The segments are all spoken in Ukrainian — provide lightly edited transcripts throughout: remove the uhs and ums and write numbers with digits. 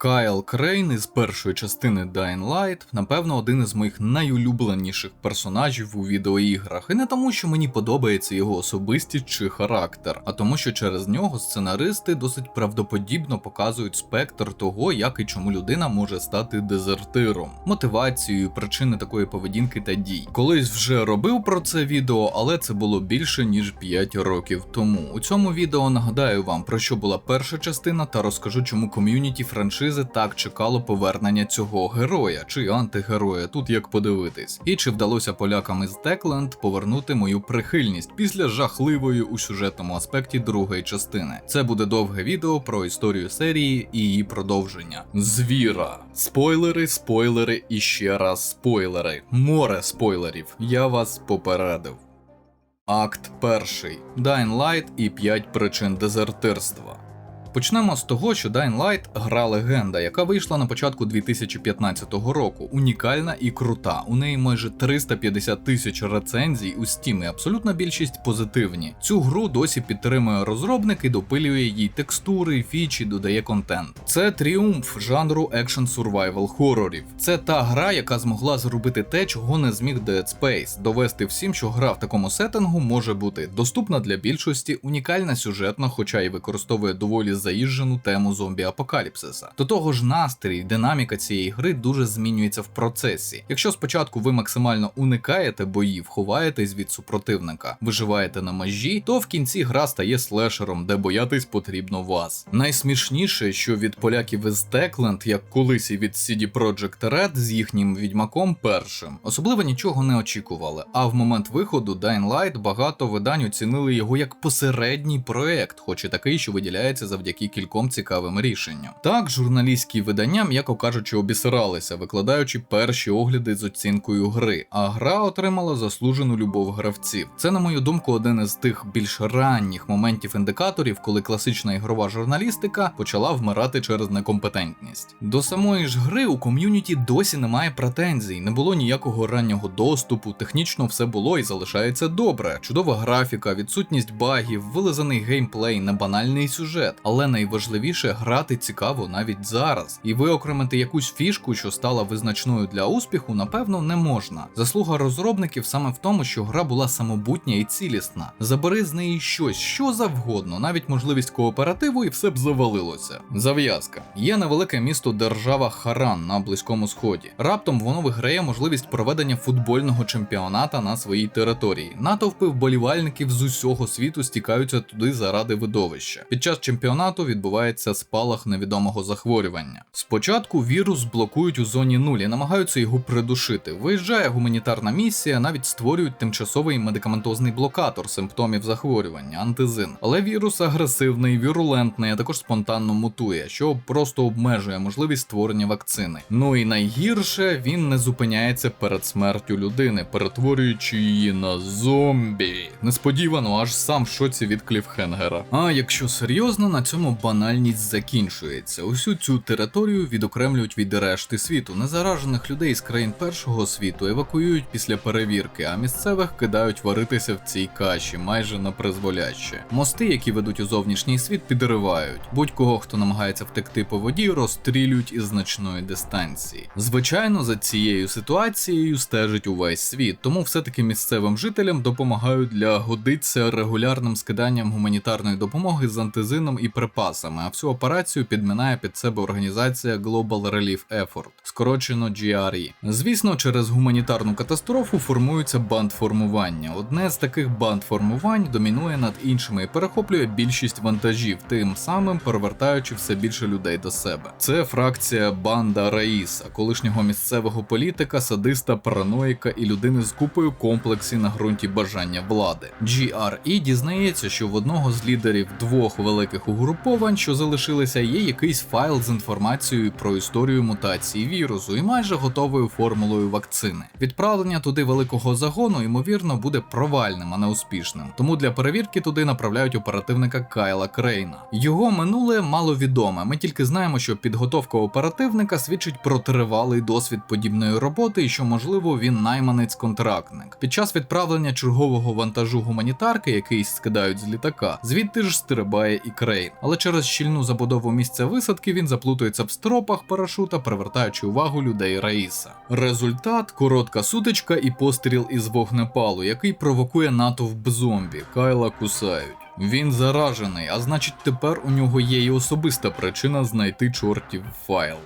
Кайл Крейн із першої частини Dying Light, напевно, один із моїх найулюбленіших персонажів у відеоіграх. І не тому, що мені подобається його особистість чи характер, а тому, що через нього сценаристи досить правдоподібно показують спектр того, як і чому людина може стати дезертиром, мотивацією, причини такої поведінки та дій. Колись вже робив про це відео, але це було більше ніж 5 років тому. У цьому відео нагадаю вам, про що була перша частина, та розкажу, чому ком'юніті франшизи так чекало повернення цього героя чи антигероя, тут як подивитись. І чи вдалося полякам із Techland повернути мою прихильність після жахливої у сюжетному аспекті другої частини. Це буде довге відео про історію серії і її продовження. Звіра. Спойлери, спойлери і ще раз спойлери. Море спойлерів. Я вас попередив. Акт 1. Dying Light і 5 причин дезертирства. Почнемо з того, що Dying Light – гра легенда, яка вийшла на початку 2015 року, унікальна і крута. У неї майже 350 тисяч рецензій у Steam, і абсолютна більшість позитивні. Цю гру досі підтримує розробник і допилює їй текстури, фічі, додає контент. Це тріумф жанру екшн-сурвайвал хорорів. Це та гра, яка змогла зробити те, чого не зміг Dead Space – довести всім, що гра в такому сеттингу може бути доступна для більшості, унікальна сюжетно, хоча й використовує доволі заїжджену тему зомбі-апокаліпсиса. До того ж, настрій, динаміка цієї гри дуже змінюється в процесі. Якщо спочатку ви максимально уникаєте боїв, ховаєтесь від супротивника, виживаєте на межі, то в кінці гра стає слешером, де боятись потрібно вас. Найсмішніше, що від поляків із Techland, як колись і від CD Projekt Red з їхнім Відьмаком першим, особливо нічого не очікували, а в момент виходу Dying Light багато видань оцінили його як посередній проект, хоч і такий, що виділяється завдяки кільком цікавим рішенням. Так, журналістські видання, м'яко кажучи, обісралися, викладаючи перші огляди з оцінкою гри, а гра отримала заслужену любов гравців. Це, на мою думку, один із тих більш ранніх моментів-індикаторів, коли класична ігрова журналістика почала вмирати через некомпетентність. До самої ж гри у ком'юніті досі немає претензій, не було ніякого раннього доступу, технічно все було і залишається добре. Чудова графіка, відсутність багів, вилизаний геймплей, небанальний сюжет. Але найважливіше – грати цікаво навіть зараз. І виокремити якусь фішку, що стала визначною для успіху, напевно, не можна. Заслуга розробників саме в тому, що гра була самобутня і цілісна. Забери з неї щось, що завгодно, навіть можливість кооперативу, і все б завалилося. Зав'язка. Є невелике місто держава Харан на Близькому Сході. Раптом воно виграє можливість проведення футбольного чемпіоната на своїй території. Натовпи вболівальників з усього світу стікаються туди заради видовища. Під час чемпіонату відбувається спалах невідомого захворювання. Спочатку вірус блокують у зоні 0 і намагаються його придушити. Виїжджає гуманітарна місія, навіть створюють тимчасовий медикаментозний блокатор симптомів захворювання – антизин. Але вірус агресивний, вірулентний, а також спонтанно мутує, що просто обмежує можливість створення вакцини. Ну і найгірше, він не зупиняється перед смертю людини, перетворюючи її на зомбі. Несподівано, аж сам в шоці від кліфхенгера. А якщо серйозно, на цьому банальність закінчується. Усю цю територію відокремлюють від решти світу. Незаражених людей з країн першого світу евакуюють після перевірки, а місцевих кидають варитися в цій каші, майже на призволяще. Мости, які ведуть у зовнішній світ, підривають. Будь-кого, хто намагається втекти по воді, розстрілюють із значної дистанції. Звичайно, за цією ситуацією стежить увесь світ, тому все-таки місцевим жителям допомагають для годиться регулярним скиданням гуманітарної допомоги з антизином і припасами, а всю операцію підминає під себе організація Global Relief Effort, скорочено GRE. Звісно, через гуманітарну катастрофу формуються бандформування. Одне з таких бандформувань домінує над іншими і перехоплює більшість вантажів, тим самим перевертаючи все більше людей до себе. Це фракція банда Раїса, колишнього місцевого політика, садиста, параноїка і людини з купою комплексів на ґрунті бажання влади. GRE дізнається, що в одного з лідерів двох великих угруповань, що залишилися, є якийсь файл з інформацією про історію мутації вірусу і майже готовою формулою вакцини. Відправлення туди великого загону, ймовірно, буде провальним, а не успішним. Тому для перевірки туди направляють оперативника Кайла Крейна. Його минуле маловідоме. Ми тільки знаємо, що підготовка оперативника свідчить про тривалий досвід подібної роботи і що, можливо, він найманець-контрактник. Під час відправлення чергового вантажу гуманітарки, який скидають з літака, звідти ж стрибає і Крейн. але через щільну забудову місця висадки він заплутується в стропах парашута, привертаючи увагу людей Раїса. Результат – коротка сутичка і постріл із вогнепалу, який провокує натовп зомбі. Кайла кусають. Він заражений, а значить тепер у нього є і особиста причина знайти чортів файл.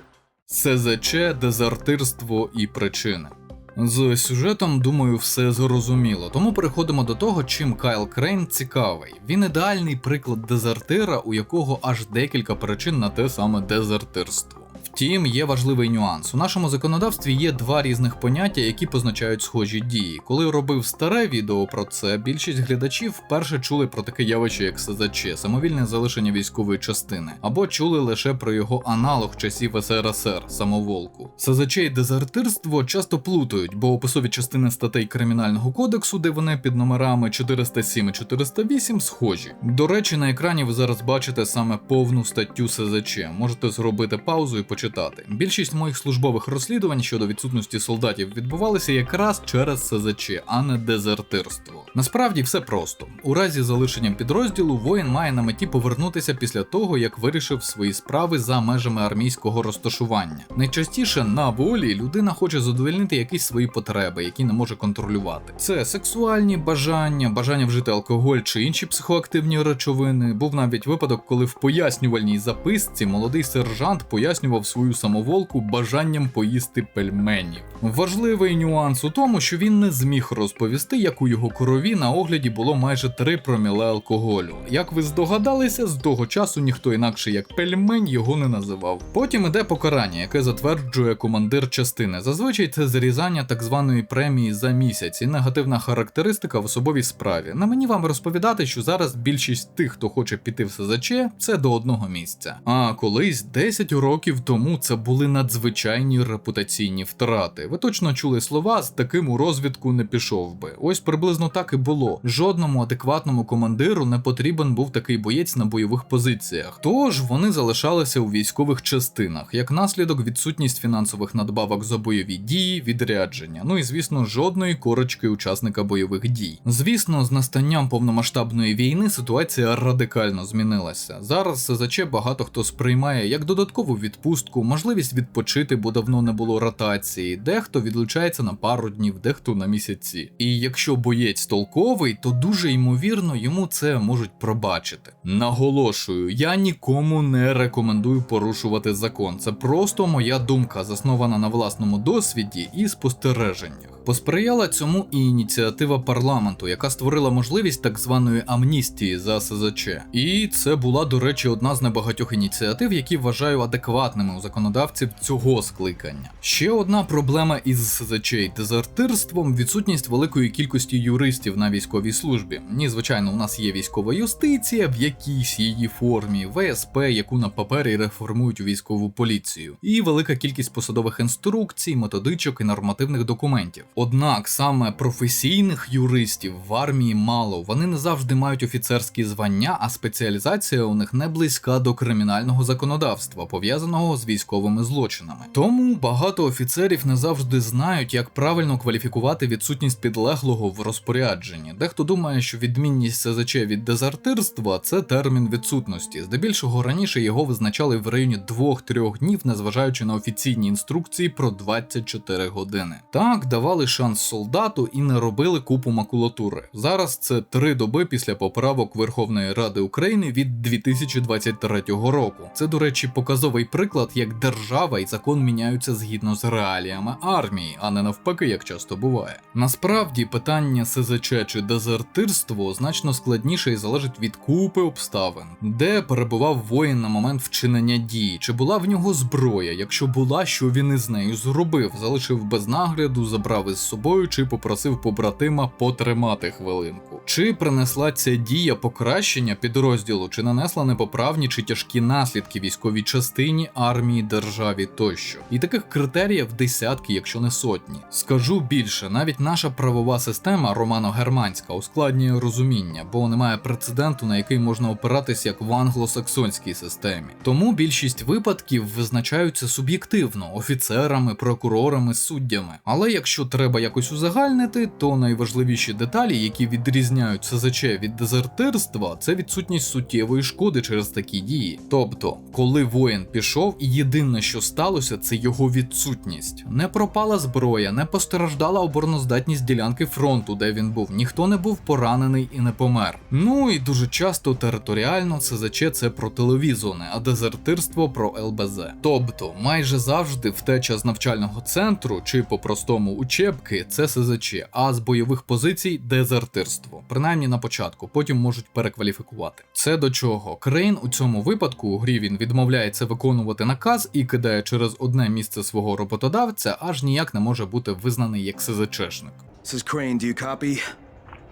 СЗЧ, дезертирство і причини. З сюжетом, думаю, все зрозуміло, тому переходимо до того, чим Кайл Крейн цікавий. Він ідеальний приклад дезертира, у якого аж декілька причин на те саме дезертирство. Втім, є важливий нюанс. У нашому законодавстві є два різних поняття, які позначають схожі дії. Коли робив старе відео про це, більшість глядачів вперше чули про таке явище, як СЗЧ, самовільне залишення військової частини, або чули лише про його аналог часів СРСР, самоволку. СЗЧ і дезертирство часто плутають, бо описові частини статей Кримінального кодексу, де вони під номерами 407 і 408, схожі. До речі, на екрані ви зараз бачите саме повну статтю СЗЧ. Можете зробити паузу і почитати. Більшість моїх службових розслідувань щодо відсутності солдатів відбувалися якраз через СЗЧ, а не дезертирство. Насправді все просто. У разі залишення підрозділу воїн має на меті повернутися після того, як вирішив свої справи за межами армійського розташування. Найчастіше на волі людина хоче задовольнити якісь свої потреби, які не може контролювати. Це сексуальні бажання, бажання вжити алкоголь чи інші психоактивні речовини. Був навіть випадок, коли в пояснювальній записці молодий сержант пояснював свою самоволку бажанням поїсти пельменів. Важливий нюанс у тому, що він не зміг розповісти, як у його крові на огляді було майже 3 проміле алкоголю. Як ви здогадалися, з того часу ніхто інакше як пельмень його не називав. Потім іде покарання, яке затверджує командир частини. Зазвичай це зарізання так званої премії за місяць і негативна характеристика в особовій справі. На мені вам розповідати, що зараз більшість тих, хто хоче піти в СЗЧ, це до одного місця. А колись 10 років тому це були надзвичайні репутаційні втрати. Ви точно чули слова «з таким у розвідку не пішов би». Ось приблизно так і було. Жодному адекватному командиру не потрібен був такий боєць на бойових позиціях. Тож вони залишалися у військових частинах. Як наслідок, відсутність фінансових надбавок за бойові дії, відрядження. Ну і звісно, жодної корочки учасника бойових дій. Звісно, з настанням повномасштабної війни ситуація радикально змінилася. Зараз СЗЧ багато хто сприймає як додаткову відпустку, можливість відпочити, бо давно не було ротації, дехто відлучається на пару днів, дехто на місяці. І якщо боєць толковий, то дуже ймовірно йому це можуть пробачити. Наголошую, я нікому не рекомендую порушувати закон, це просто моя думка, заснована на власному досвіді і спостереженнях. Посприяла цьому і ініціатива парламенту, яка створила можливість так званої амністії за СЗЧ. І це була, до речі, одна з небагатьох ініціатив, які вважаю адекватними у законодавців цього скликання. Ще одна проблема із СЗЧ і дезертирством – відсутність великої кількості юристів на військовій службі. Ні, звичайно, у нас є військова юстиція в якійсь її формі, ВСП, яку на папері реформують у військову поліцію, і велика кількість посадових інструкцій, методичок і нормативних документів. Однак саме професійних юристів в армії мало, вони не завжди мають офіцерські звання, а спеціалізація у них не близька до кримінального законодавства, пов'язаного з військовими злочинами. Тому багато офіцерів не завжди знають, як правильно кваліфікувати відсутність підлеглого в розпорядженні. Дехто думає, що відмінність СЗЧ від дезертирства – це термін відсутності. Здебільшого раніше його визначали в районі 2-3 днів, незважаючи на офіційні інструкції про 24 години. Так, давали шанс солдату і не робили купу макулатури. Зараз це 3 доби після поправок Верховної Ради України від 2023 року. Це, до речі, показовий приклад, як держава і закон міняються згідно з реаліями армії, а не навпаки, як часто буває. Насправді, питання СЗЧ чи дезертирство значно складніше і залежить від купи обставин. Де перебував воїн на момент вчинення дії? Чи була в нього зброя? Якщо була, що він із нею зробив? Залишив без нагляду, забрав із собою чи попросив побратима потримати хвилинку? Чи принесла ця дія покращення підрозділу, чи нанесла непоправні чи тяжкі наслідки військовій частині, армії, державі тощо? І таких критеріїв десятки, якщо не сотні. Скажу більше, навіть наша правова система романо-германська ускладнює розуміння, бо немає прецеденту, на який можна опиратись як в англосаксонській системі. Тому більшість випадків визначаються суб'єктивно, офіцерами, прокурорами, суддями. Але якщо треба треба якось узагальнити, то найважливіші деталі, які відрізняють СЗЧ від дезертирства, це відсутність суттєвої шкоди через такі дії. Тобто, коли воїн пішов, і єдине, що сталося, це його відсутність. Не пропала зброя, не постраждала обороноздатність ділянки фронту, де він був, ніхто не був поранений і не помер. Ну і дуже часто територіально СЗЧ це про тилові зони, а дезертирство про ЛБЗ. Тобто, майже завжди втеча з навчального центру, чи по-простому учебки, це СЗЧ, а з бойових позицій дезертирство. Принаймні на початку, потім можуть перекваліфікувати. Це до чого? Крейн у цьому випадку у грі він відмовляється виконувати наказ і кидає через одне місце свого роботодавця, аж ніяк не може бути визнаний як СЗЧшник. This is Crane, do you copy?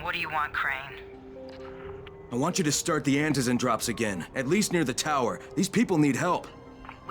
What do you want, Crane? I want you to start the antizen drops again, at least near the tower. These people need help.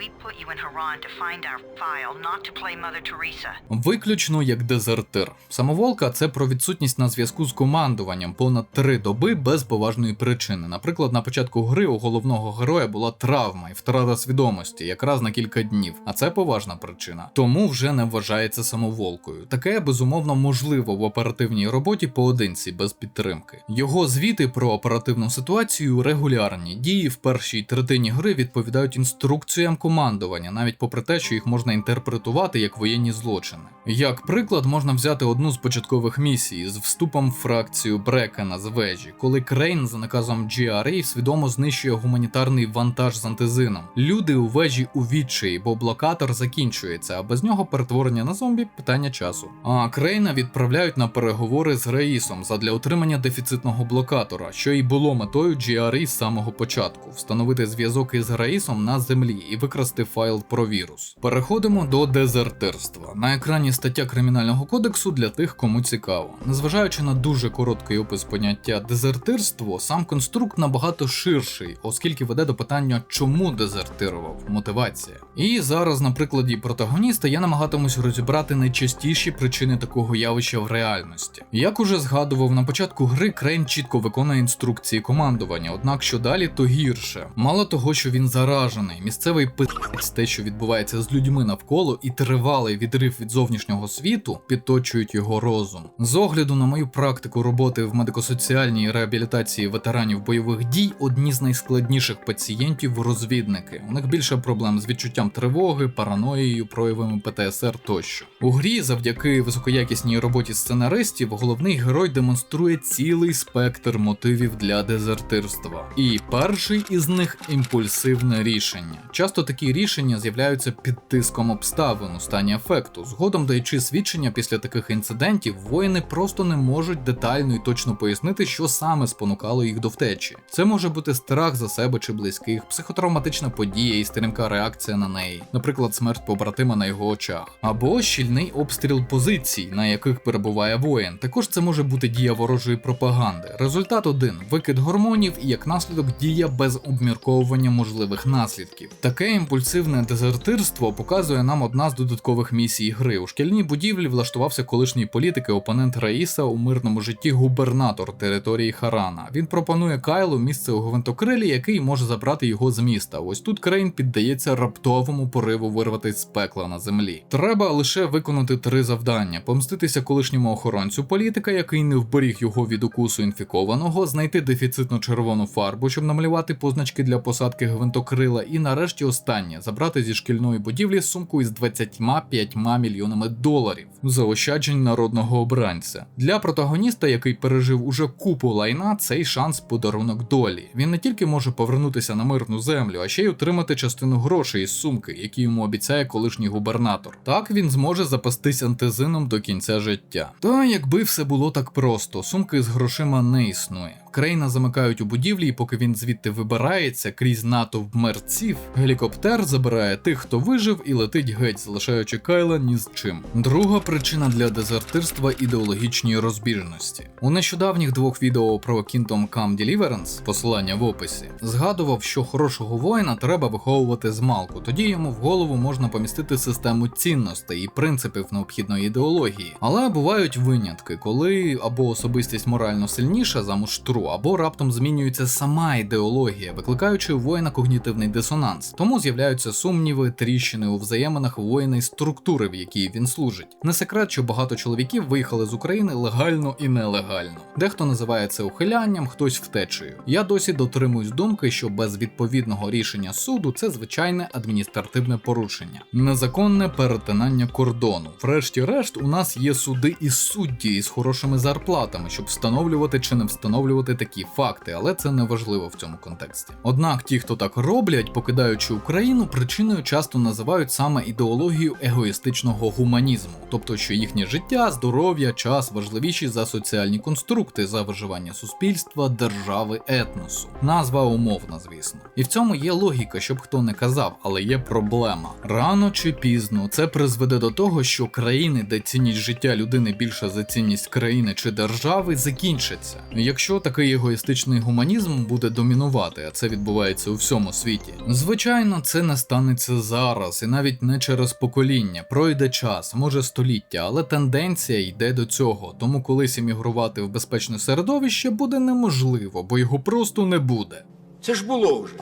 We put you in Haran to find our file, not to play Mother Teresa. Виключно як дезертир. Самоволка – це про відсутність на зв'язку з командуванням понад 3 доби без поважної причини. Наприклад, на початку гри у головного героя була травма і втрата свідомості, якраз на кілька днів, а це поважна причина. Тому вже не вважається самоволкою. Таке, безумовно, можливо в оперативній роботі поодинці, без підтримки. Його звіти про оперативну ситуацію регулярні. Дії в першій третині гри відповідають інструкціям командування, навіть попри те, що їх можна інтерпретувати як воєнні злочини. Як приклад, можна взяти одну з початкових місій з вступом в фракцію Брекена з вежі, коли Крейн за наказом GRE свідомо знищує гуманітарний вантаж з антизином. Люди у вежі у відчаї, бо блокатор закінчується, а без нього перетворення на зомбі – питання часу. А Крейна відправляють на переговори з Раїсом задля отримання дефіцитного блокатора, що і було метою GRE з самого початку – встановити зв'язок із Раїсом на землі і викрасти файл про вірус. Переходимо до дезертирства. На екрані стаття Кримінального кодексу для тих, кому цікаво. Незважаючи на дуже короткий опис поняття дезертирство, сам конструкт набагато ширший, оскільки веде до питання, чому дезертирував, мотивація. І зараз на прикладі протагоніста я намагатимусь розібрати найчастіші причини такого явища в реальності. Як уже згадував на початку гри, Крейн чітко виконує інструкції командування, однак що далі, то гірше. Мало того, що він заражений, місцевий пи***ць те, що відбувається з людьми навколо, і тривалий відрив від зовнішнього світу підточують його розум. З огляду на мою практику роботи в медико-соціальній реабілітації ветеранів бойових дій, одні з найскладніших пацієнтів – розвідники. У них більше проблем з відчуттям тривоги, параноєю, проявами ПТСР тощо. У грі, завдяки високоякісній роботі сценаристів, головний герой демонструє цілий спектр мотивів для дезертирства. І перший із них – імпульсивне рішення. Часто такі рішення з'являються під тиском обставин у стані афекту. Згодом, даючи свідчення після таких інцидентів, воїни просто не можуть детально і точно пояснити, що саме спонукало їх до втечі. Це може бути страх за себе чи близьких, психотравматична подія і стрімка реакція на неї, наприклад, смерть побратима на його очах, або щільний обстріл позицій, на яких перебуває воїн. Також це може бути дія ворожої пропаганди. Результат один – викид гормонів і як наслідок дія без обмірковування можливих наслідків. Таке імпульсивне дезертирство показує нам одна з додаткових місій гри. У шкільній будівлі влаштувався колишній політик і опонент Раїса у мирному житті губернатор території Харана. Він пропонує Кайлу місце у гвинтокрилі, який може забрати його з міста. Ось тут Крейн піддається раптовому пориву вирватися з пекла на землі. Треба лише виконати 3 завдання: помститися колишньому охоронцю політика, який не вберіг його від укусу інфікованого, знайти дефіцитну червону фарбу, щоб намалювати позначки для посадки гвинтокрила, і нарешті останнє – забрати зі шкільної будівлі сумку із 25 мільйонами доларів заощаджень народного обранця. Для протагоніста, який пережив уже купу лайна, цей шанс – подарунок долі. Він не тільки може повернутися на мирну землю, а ще й отримати частину грошей із сумки, які йому обіцяє колишній губернатор. Так він зможе запастись антизином до кінця життя. Та якби все було так просто, сумки з грошима не існує. Крейна замикають у будівлі, і поки він звідти вибирається крізь натовп мерців, гелікоптер забирає тих, хто вижив, і летить геть, залишаючи Кайла ні з чим. Друга причина для дезертирства – ідеологічні розбіжності. У нещодавніх 2 відео про Kingdom Come Deliverance, посилання в описі, згадував, що хорошого воїна треба виховувати змалку, тоді йому в голову можна помістити систему цінностей і принципів необхідної ідеології. Але бувають винятки, коли або особистість морально сильніша за муштру, гру, або раптом змінюється сама ідеологія, викликаючи у воїна когнітивний дисонанс. Тому з'являються сумніви, тріщини у взаєминах воїна і структури, в якій він служить. Не секрет, що багато чоловіків виїхали з України легально і нелегально. Дехто називає це ухилянням, хтось втечею. Я досі дотримуюсь думки, що без відповідного рішення суду це звичайне адміністративне порушення. Незаконне перетинання кордону. Врешті-решт, у нас є суди і судді із хорошими зарплатами, щоб встановлювати чи не встановлювати такі факти, але це не важливо в цьому контексті. Однак ті, хто так роблять, покидаючи Україну, причиною часто називають саме ідеологію егоїстичного гуманізму, тобто що їхнє життя, здоров'я, час важливіші за соціальні конструкти, за виживання суспільства, держави, етносу. Назва умовна, звісно. І в цьому є логіка, щоб хто не казав, але є проблема. Рано чи пізно це призведе до того, що країни, де цінність життя людини більша за цінність країни чи держави, закінчаться. Якщо такий егоїстичний гуманізм буде домінувати, а це відбувається у всьому світі. Звичайно, це не станеться зараз, і навіть не через покоління. Пройде час, може століття, але тенденція йде до цього, тому колись емігрувати в безпечне середовище буде неможливо, бо його просто не буде. Це ж було вже.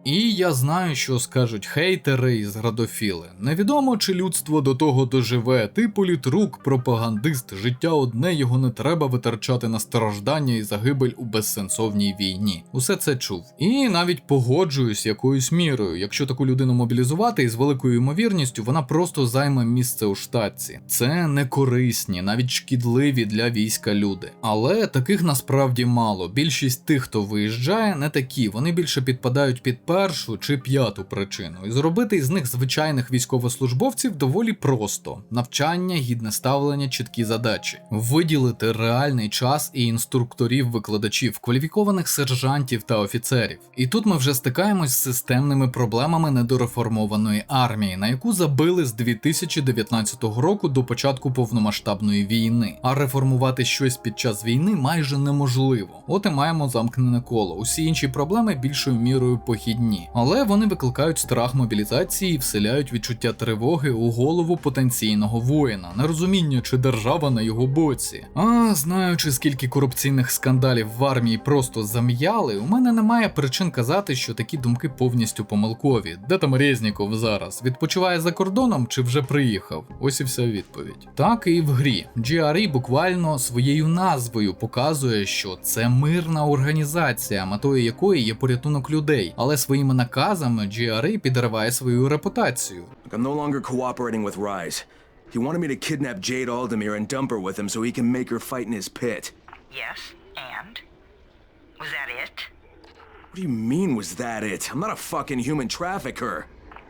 І я знаю, що скажуть хейтери і зрадофіли. Невідомо, чи людство до того доживе. Ти політрук, пропагандист, життя одне, його не треба витрачати на страждання і загибель у безсенсовній війні. Усе це чув. І навіть погоджуюсь якоюсь мірою. Якщо таку людину мобілізувати, із великою ймовірністю вона просто займе місце у штатці. Це не корисні, навіть шкідливі для війська люди. Але таких насправді мало. Більшість тих, хто виїжджає, не такі. Вони більше підпадають під першу чи п'яту причину, і зробити із них звичайних військовослужбовців доволі просто: навчання, гідне ставлення, чіткі задачі, виділити реальний час і інструкторів-викладачів, кваліфікованих сержантів та офіцерів. І тут ми вже стикаємось з системними проблемами недореформованої армії, на яку забили з 2019 року до початку повномасштабної війни. А реформувати щось під час війни майже неможливо. От і маємо замкнене коло. Усі інші проблеми більшою мірою похідні. Але вони викликають страх мобілізації і вселяють відчуття тривоги у голову потенційного воїна, нерозуміння, чи держава на його боці. А знаючи, скільки корупційних скандалів в армії просто зам'яли, у мене немає причин казати, що такі думки повністю помилкові. Де там Резніков зараз? Відпочиває за кордоном чи вже приїхав? Ось і вся відповідь. Так і в грі. GRE буквально своєю назвою показує, що це мирна організація, метою якої є порятунок людей, але своїми наказами GRE підриває свою репутацію. Look, I'm no longer cooperating with Rise. He wanted me to kidnap Jade Aldemir and dump her with him so he can make her fight in his pit. Yes, and? Was that it? What do you mean, was that it? I'm not a fucking human trafficker.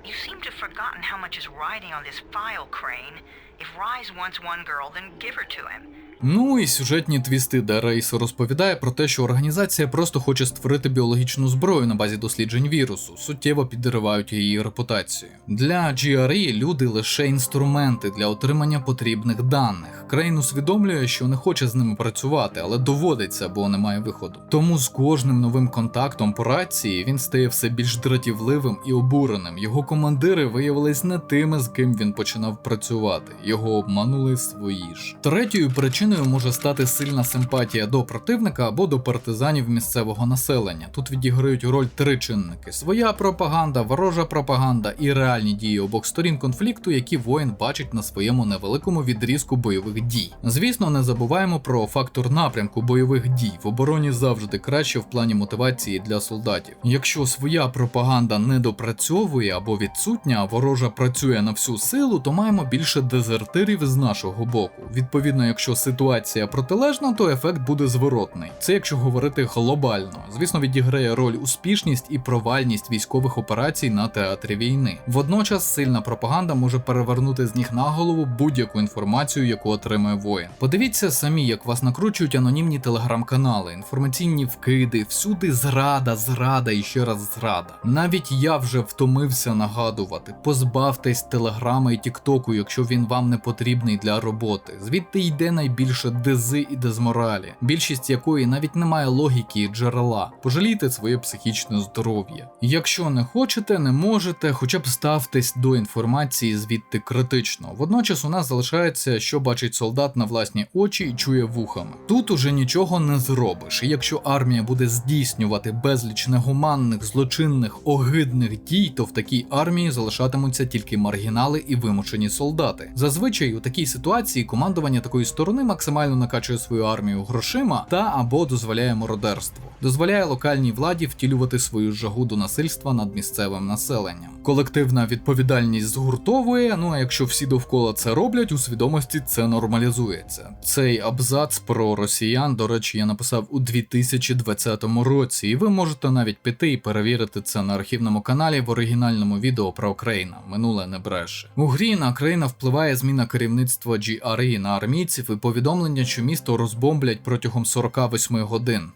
You seem to have forgotten how much is riding on this file, Crane. If Rise wants one girl, then give her to him. Ну і сюжетні твісти, де Рейс розповідає про те, що організація просто хоче створити біологічну зброю на базі досліджень вірусу, суттєво підривають її репутацію. Для GRE люди лише інструменти для отримання потрібних даних. Крейн усвідомлює, що не хоче з ними працювати, але доводиться, бо немає виходу. Тому з кожним новим контактом по рації він стає все більш дратівливим і обуреним. Його командири виявились не тими, з ким він починав працювати. Його обманули свої ж. Третьою причиною може стати сильна симпатія до противника або до партизанів місцевого населення. Тут відіграють роль три чинники: своя пропаганда, ворожа пропаганда і реальні дії обох сторін конфлікту, які воїн бачить на своєму невеликому відрізку бойових дій. Звісно, не забуваємо про фактор напрямку бойових дій. В обороні завжди краще в плані мотивації для солдатів. Якщо своя пропаганда не допрацьовує або відсутня, а ворожа працює на всю силу, то маємо більше дезертирів з нашого боку. Відповідно, якщо ситуація протилежна, то ефект буде зворотний. Це якщо говорити глобально. Звісно, відіграє роль успішність і провальність військових операцій на театрі війни. Водночас сильна пропаганда може перевернути з ніг на голову будь-яку інформацію, яку отримує воїн. Подивіться самі, як вас накручують анонімні телеграм-канали, інформаційні вкиди, всюди зрада і ще раз зрада. Навіть я вже втомився нагадувати: позбавтесь телеграма і тіктоку, якщо він вам не потрібний для роботи. Звідти йде найбільше дези і дезморалі, більшість якої навіть не має логіки і джерела. Пожалійте своє психічне здоров'я. Якщо не хочете, не можете, хоча б ставтесь до інформації звідти критично. Водночас у нас залишається, що бачить солдат на власні очі і чує вухами. Тут уже нічого не зробиш, і якщо армія буде здійснювати безліч негуманних, злочинних, огидних дій, то в такій армії залишатимуться тільки маргінали і вимушені солдати. Зазвичай у такій ситуації командування такої сторони максимально накачує свою армію грошима та або дозволяє мародерство. Дозволяє локальній владі втілювати свою жагу до насильства над місцевим населенням. Колективна відповідальність згуртовує, ну а якщо всі довкола це роблять, у свідомості це нормалізується. Цей абзац про росіян, до речі, я написав у 2020 році, і ви можете навіть піти і перевірити це на архівному каналі в оригінальному відео про Крейна. Минуле не бреше. У грі на Крейна впливає зміна керівництва GRE на армійців і повідомлення, що місто розбомблять протягом 48 годин.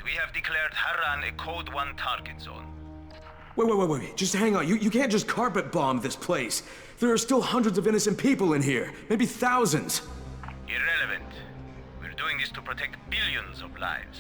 We have declared Harran a Code 1 target zone. Wait. Just hang on. You can't just carpet bomb this place. There are still hundreds of innocent people in here. Maybe thousands. Irrelevant. We're doing this to protect billions of lives.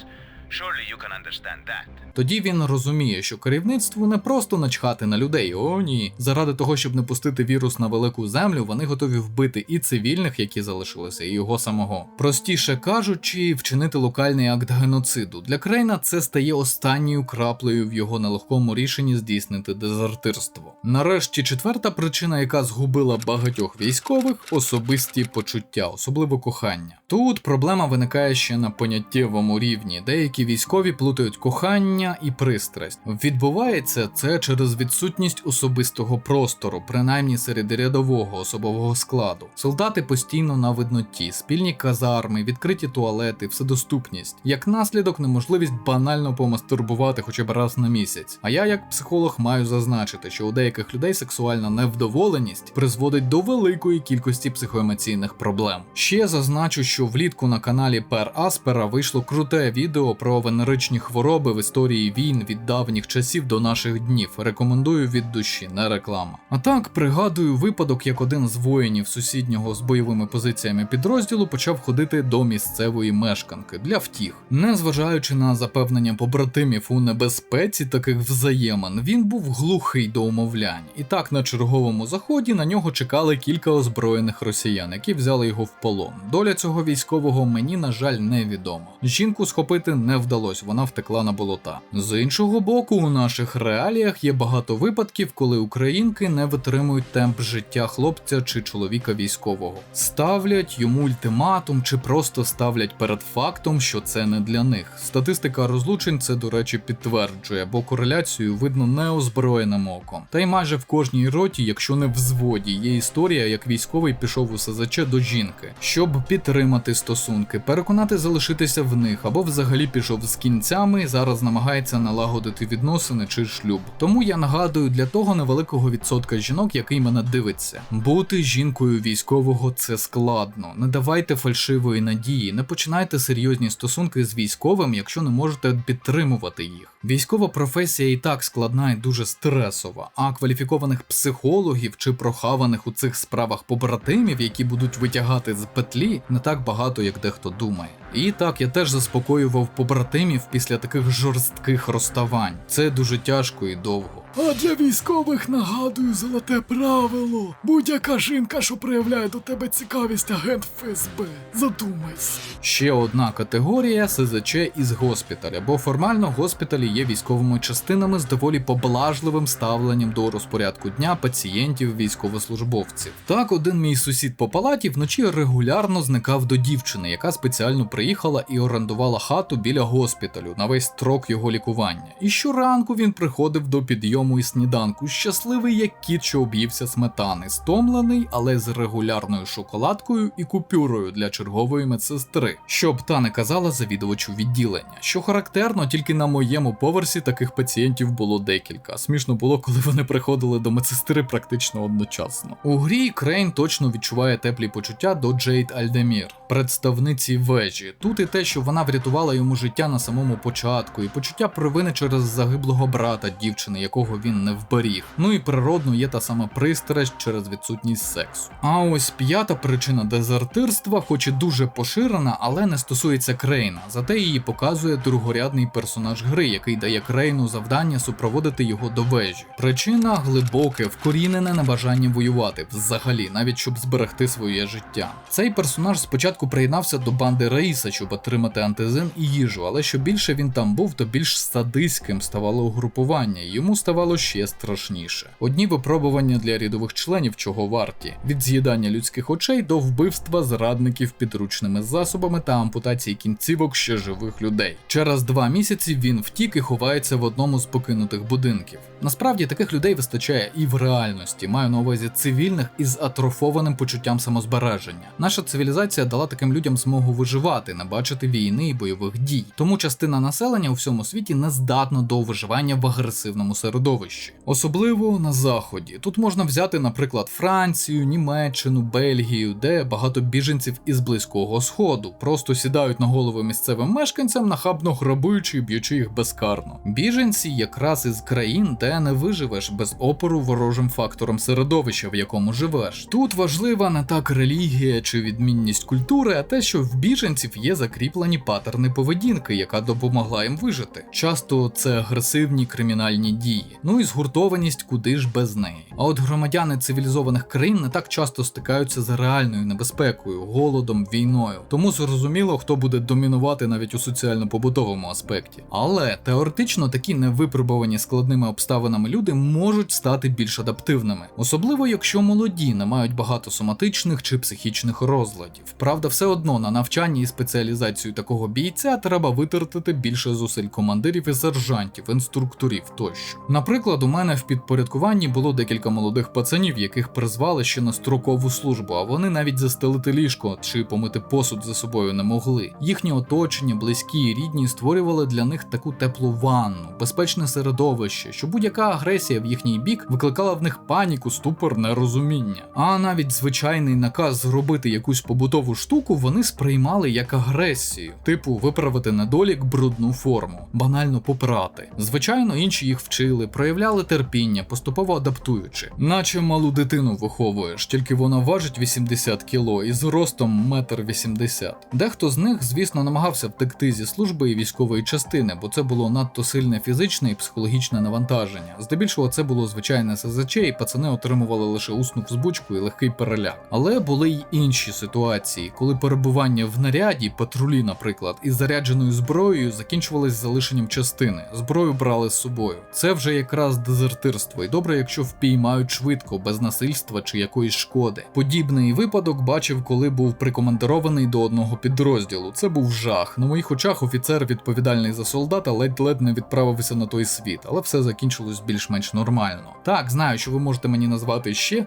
Surely you can understand that. Тоді він розуміє, що керівництву не просто начхати на людей, о ні. Заради того, щоб не пустити вірус на велику землю, вони готові вбити і цивільних, які залишилися, і його самого. Простіше кажучи, вчинити локальний акт геноциду. Для Крейна це стає останньою краплею в його нелегкому рішенні здійснити дезертирство. Нарешті четверта причина, яка згубила багатьох військових – особисті почуття, особливо кохання. Тут проблема виникає ще на поняттєвому рівні. Деякі військові плутають кохання і пристрасть. Відбувається це через відсутність особистого простору, принаймні серед рядового особового складу. Солдати постійно на видноті, спільні казарми, відкриті туалети, вседоступність. Як наслідок, неможливість банально помастурбувати хоча б раз на місяць. А я, як психолог, маю зазначити, що у деяких людей сексуальна невдоволеність призводить до великої кількості психоемоційних проблем. Ще зазначу, що влітку на каналі Per Aspera вийшло круте відео про венеричні хвороби в історії війн від давніх часів до наших днів. Рекомендую від душі, не реклама. А так, пригадую випадок, як один з воїнів сусіднього з бойовими позиціями підрозділу почав ходити до місцевої мешканки для втіх. Незважаючи на запевнення побратимів у небезпеці таких взаємин, він був глухий до умовлянь. І так, на черговому заході на нього чекали кілька озброєних росіян, які взяли його в полон. Доля цього військового мені, на жаль, невідома. Жінку схопити не вдалося, вона втекла на болота. З іншого боку, у наших реаліях є багато випадків, коли українки не витримують темп життя хлопця чи чоловіка військового. Ставлять йому ультиматум чи просто ставлять перед фактом, що це не для них. Статистика розлучень це, до речі, підтверджує, бо кореляцію видно неозброєним оком. Та й майже в кожній роті, якщо не в взводі, є історія, як військовий пішов у СЗЧ до жінки, щоб підтримати стосунки, переконати залишитися в них, або взагалі пішов з кінцями і зараз намагається налагодити відносини чи шлюб. Тому я нагадую для того невеликого відсотка жінок, який мене дивиться. Бути жінкою військового – це складно. Не давайте фальшивої надії, не починайте серйозні стосунки з військовим, якщо не можете підтримувати їх. Військова професія і так складна і дуже стресова, а кваліфікованих психологів чи прохаваних у цих справах побратимів, які будуть витягати з петлі, не так багато, як дехто думає. І так, я теж заспокоював побратимів після таких жорстких розставань. Це дуже тяжко і довго. А для військових нагадую золоте правило. Будь-яка жінка, що проявляє до тебе цікавість, агент ФСБ. Задумайся. Ще одна категорія – СЗЧ із госпіталя, бо формально госпіталі є військовими частинами з доволі поблажливим ставленням до розпорядку дня пацієнтів-військовослужбовців. Так, один мій сусід по палаті вночі регулярно зникав до дівчини, яка спеціально приїхала і орендувала хату біля госпіталю на весь строк його лікування. І щоранку він приходив до підйому і сніданку, щасливий як кіт, що об'ївся сметани, стомлений, але з регулярною шоколадкою і купюрою для чергової медсестри, щоб та не казала завідувачу відділення. Що характерно, тільки на моєму поверсі таких пацієнтів було декілька. Смішно було, коли вони приходили до медсестри практично одночасно. У грі Крейн точно відчуває теплі почуття до Джейд Альдемір, представниці вежі. вежі. Тут і те, що вона врятувала йому життя на самому початку, і почуття провини через загиблого брата дівчини, якого він не вберіг. Ну і природно є та сама пристрасть через відсутність сексу. А ось п'ята причина дезертирства, хоч і дуже поширена, але не стосується Крейна, зате її показує другорядний персонаж гри, який дає Крейну завдання супроводити його до вежі. Причина глибоке, вкорінене небажання воювати взагалі, навіть щоб зберегти своє життя. Цей персонаж спочатку приєднався до банди Раїса, щоб отримати антизин і їжу, але що більше він там був, то більш садистським ставало угрупування, і йому ставало ще страшніше. Одні випробування для рядових членів чого варті: від з'їдання людських очей до вбивства зрадників підручними засобами та ампутації кінцівок ще живих людей. Через 2 місяці він втік і ховається в одному з покинутих будинків. Насправді таких людей вистачає і в реальності, маю на увазі цивільних із атрофованим почуттям самозбереження. Наша цивілізація дала таким людям змогу виживати, не бачити війни і бойових дій. Тому частина населення у всьому світі не здатна до виживання в агресивному середовищі. Особливо на Заході. Тут можна взяти, наприклад, Францію, Німеччину, Бельгію, де багато біженців із Близького Сходу просто сідають на голови місцевим мешканцям, нахабно грабуючи і б'ючи їх безкарно. Біженці якраз із країн, де не виживеш без опору ворожим факторам середовища, в якому живеш. Тут важлива не так релігія чи відмінність культури, а те, що в біженців є закріплені паттерни поведінки, яка допомогла їм вижити. Часто це агресивні кримінальні дії, ну і згуртованість куди ж без неї. А от громадяни цивілізованих країн не так часто стикаються з реальною небезпекою, голодом, війною. Тому зрозуміло, хто буде домінувати навіть у соціально-побутовому аспекті. Але теоретично такі невипробувані складними обставинами люди можуть стати більш адаптивними. Особливо, якщо молоді, не мають багато соматичних чи психічних розладів. Правда, все одно на навчанні і спеціалізацію такого бійця треба витратити більше зусиль командирів і сержантів, інструкторів тощо. Наприклад, у мене в підпорядкуванні було декілька молодих пацанів, яких призвали ще на строкову службу, а вони навіть застелити ліжко чи помити посуд за собою не могли. Їхнє оточення, близькі і рідні створювали для них таку теплу ванну, безпечне середовище, що будь-яка агресія в їхній бік викликала в них паніку, ступор, нерозуміння. А навіть звичайний наказ зробити якусь побутову штуку вони сприймали як агресію, типу виправити недолік, брудну форму, банально попрати. Звичайно, інші їх вчили, проявляли терпіння, поступово адаптуючи. Наче малу дитину виховуєш, тільки вона важить 80 кіло і зростом 1,80 м. Дехто з них, звісно, намагався втекти зі служби і військової частини, бо це було надто сильне фізичне і психологічне навантаження. Здебільшого це було звичайне СЗЧ, і пацани отримували лише усну взбучку і легкий переляк. Але були й інші ситуації, коли перебування в наряді, патрулі, наприклад, із зарядженою зброєю закінчувались залишенням частини. Зброю брали з собою. Це вже якраз дезертирство, і добре, якщо впіймають швидко, без насильства чи якоїсь шкоди. Подібний випадок бачив, коли був прикомандирований до одного підрозділу. Це був жах. На моїх очах офіцер, відповідальний за солдата, ледь-ледь не відправився на той світ, але все закінчилось більш-менш нормально. Так, знаю, що ви можете мені назвати ще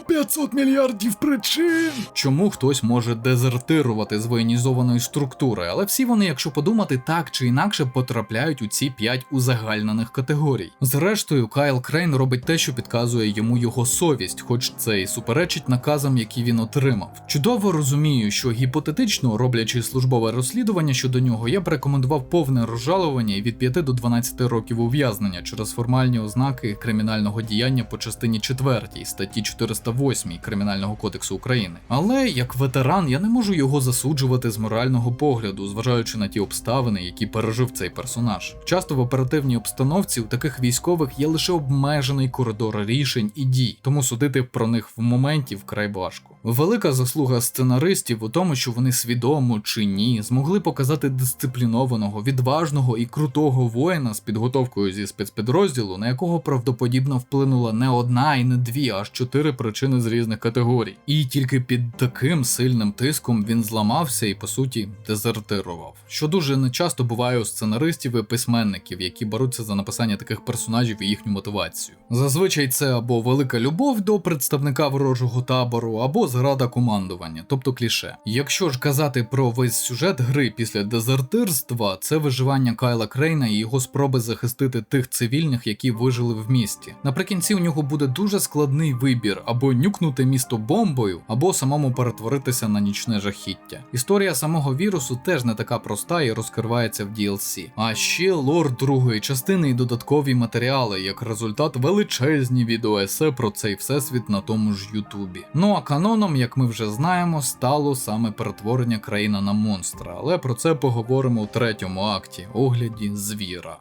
100-500 мільярдів причин, чому хтось може дезертирувати з воєнізованої структури, але всі вони, якщо подумати, так чи інакше потрапляють у ці 5 узагальнених категорій. Зрештою, Кайл Крейн робить те, що підказує йому його совість, хоч це і суперечить наказам, які він отримав. Чудово розумію, що гіпотетично, роблячи службове розслідування щодо нього, я б рекомендував повне розжалування і від 5 до 12 років ув'язнення через формальні ознаки кримінального діяння по частині 4 статті 408 Кримінального кодексу України. Але, як ветеран, я не можу його засуджувати з морального погляду, зважаючи на ті обставини, які пережив цей персонаж. Часто в оперативній обстановці у таких військових є лише обмежений коридор рішень і дій, тому судити про них в моменті вкрай важко. Велика заслуга сценаристів у тому, що вони свідомо чи ні змогли показати дисциплінованого, відважного і крутого воїна з підготовкою зі спецпідрозділу, на якого правдоподібно вплинула не одна і не дві, аж 4 причини з різних категорій. І тільки під таким сильним тиском він зламався і, по суті, дезертирував. Що дуже нечасто буває у сценаристів і письменників, які беруться за написання таких персонажів і їхню мотивацію. Зазвичай це або велика любов до представника ворожого табору, або зрада командування, тобто кліше. Якщо ж казати про весь сюжет гри після дезертирства, це виживання Кайла Крейна і його спроби захистити тих цивільних, які вижили в місті. Наприкінці у нього буде дуже складний вибір: або нюкнути місто бомбою, або самому перетворитися на нічне жахіття. Історія самого вірусу теж не така проста і розкривається в DLC. А ще лор другої частини і додаткові матеріали, як результат величезні відеоесе про цей всесвіт на тому ж Ютубі. Ну а каноном, як ми вже знаємо, стало саме перетворення країни на монстра, але про це поговоримо у третьому акті, огляді звіра.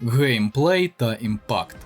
Геймплей та імпакт.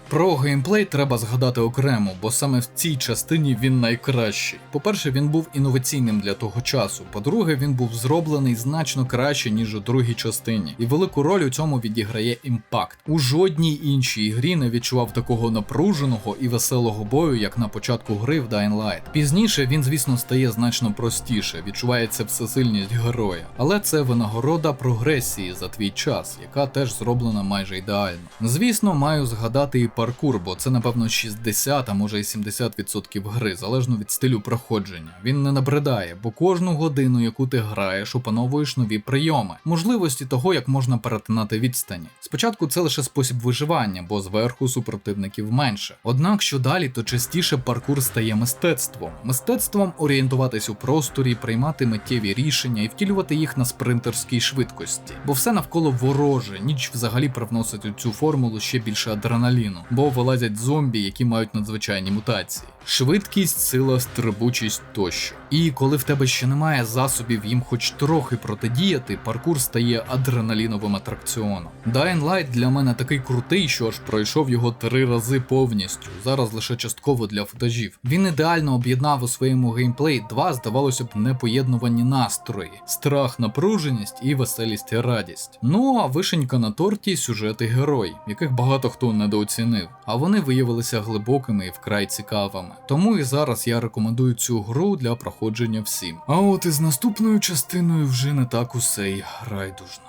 Про геймплей треба згадати окремо, бо саме в цій частині він найкращий. По-перше, він був інноваційним для того часу, по-друге, він був зроблений значно краще, ніж у другій частині, і велику роль у цьому відіграє імпакт. У жодній іншій грі не відчував такого напруженого і веселого бою, як на початку гри в Dying Light. Пізніше він, звісно, стає значно простіше, відчувається всесильність героя, але це винагорода прогресії за твій час, яка теж зроблена майже ідеально. Звісно, маю згадати і паркур, бо це напевно 60, а може і 70% гри, залежно від стилю проходження. Він не набридає, бо кожну годину, яку ти граєш, опановуєш нові прийоми, можливості того, як можна перетинати відстані. Спочатку це лише спосіб виживання, бо зверху супротивників менше. Однак, що далі, то частіше паркур стає мистецтвом. Мистецтвом орієнтуватись у просторі, приймати миттєві рішення і втілювати їх на спринтерській швидкості. Бо все навколо вороже, ніч взагалі привносить у цю формулу ще більше адреналіну, бо вилазять зомбі, які мають надзвичайні мутації. Швидкість, сила, стрибучість тощо. І коли в тебе ще немає засобів їм хоч трохи протидіяти, паркур стає адреналіновим атракціоном. Dying Light для мене такий крутий, що аж пройшов його 3 рази повністю, зараз лише частково для футажів. Він ідеально об'єднав у своєму геймплеї 2, здавалося б, непоєднувані настрої: страх, напруженість і веселість і радість. Ну а вишенька на торті — сюжет і герой, яких багато хто недооцінив, а вони виявилися глибокими і вкрай цікавими. Тому і зараз я рекомендую цю гру для проходження всім. А от із наступною частиною вже не так усе й райдужно.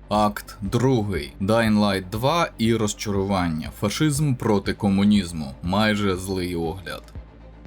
Акт 2. Dying Light 2 і розчарування. Фашизм проти комунізму. Майже злий огляд.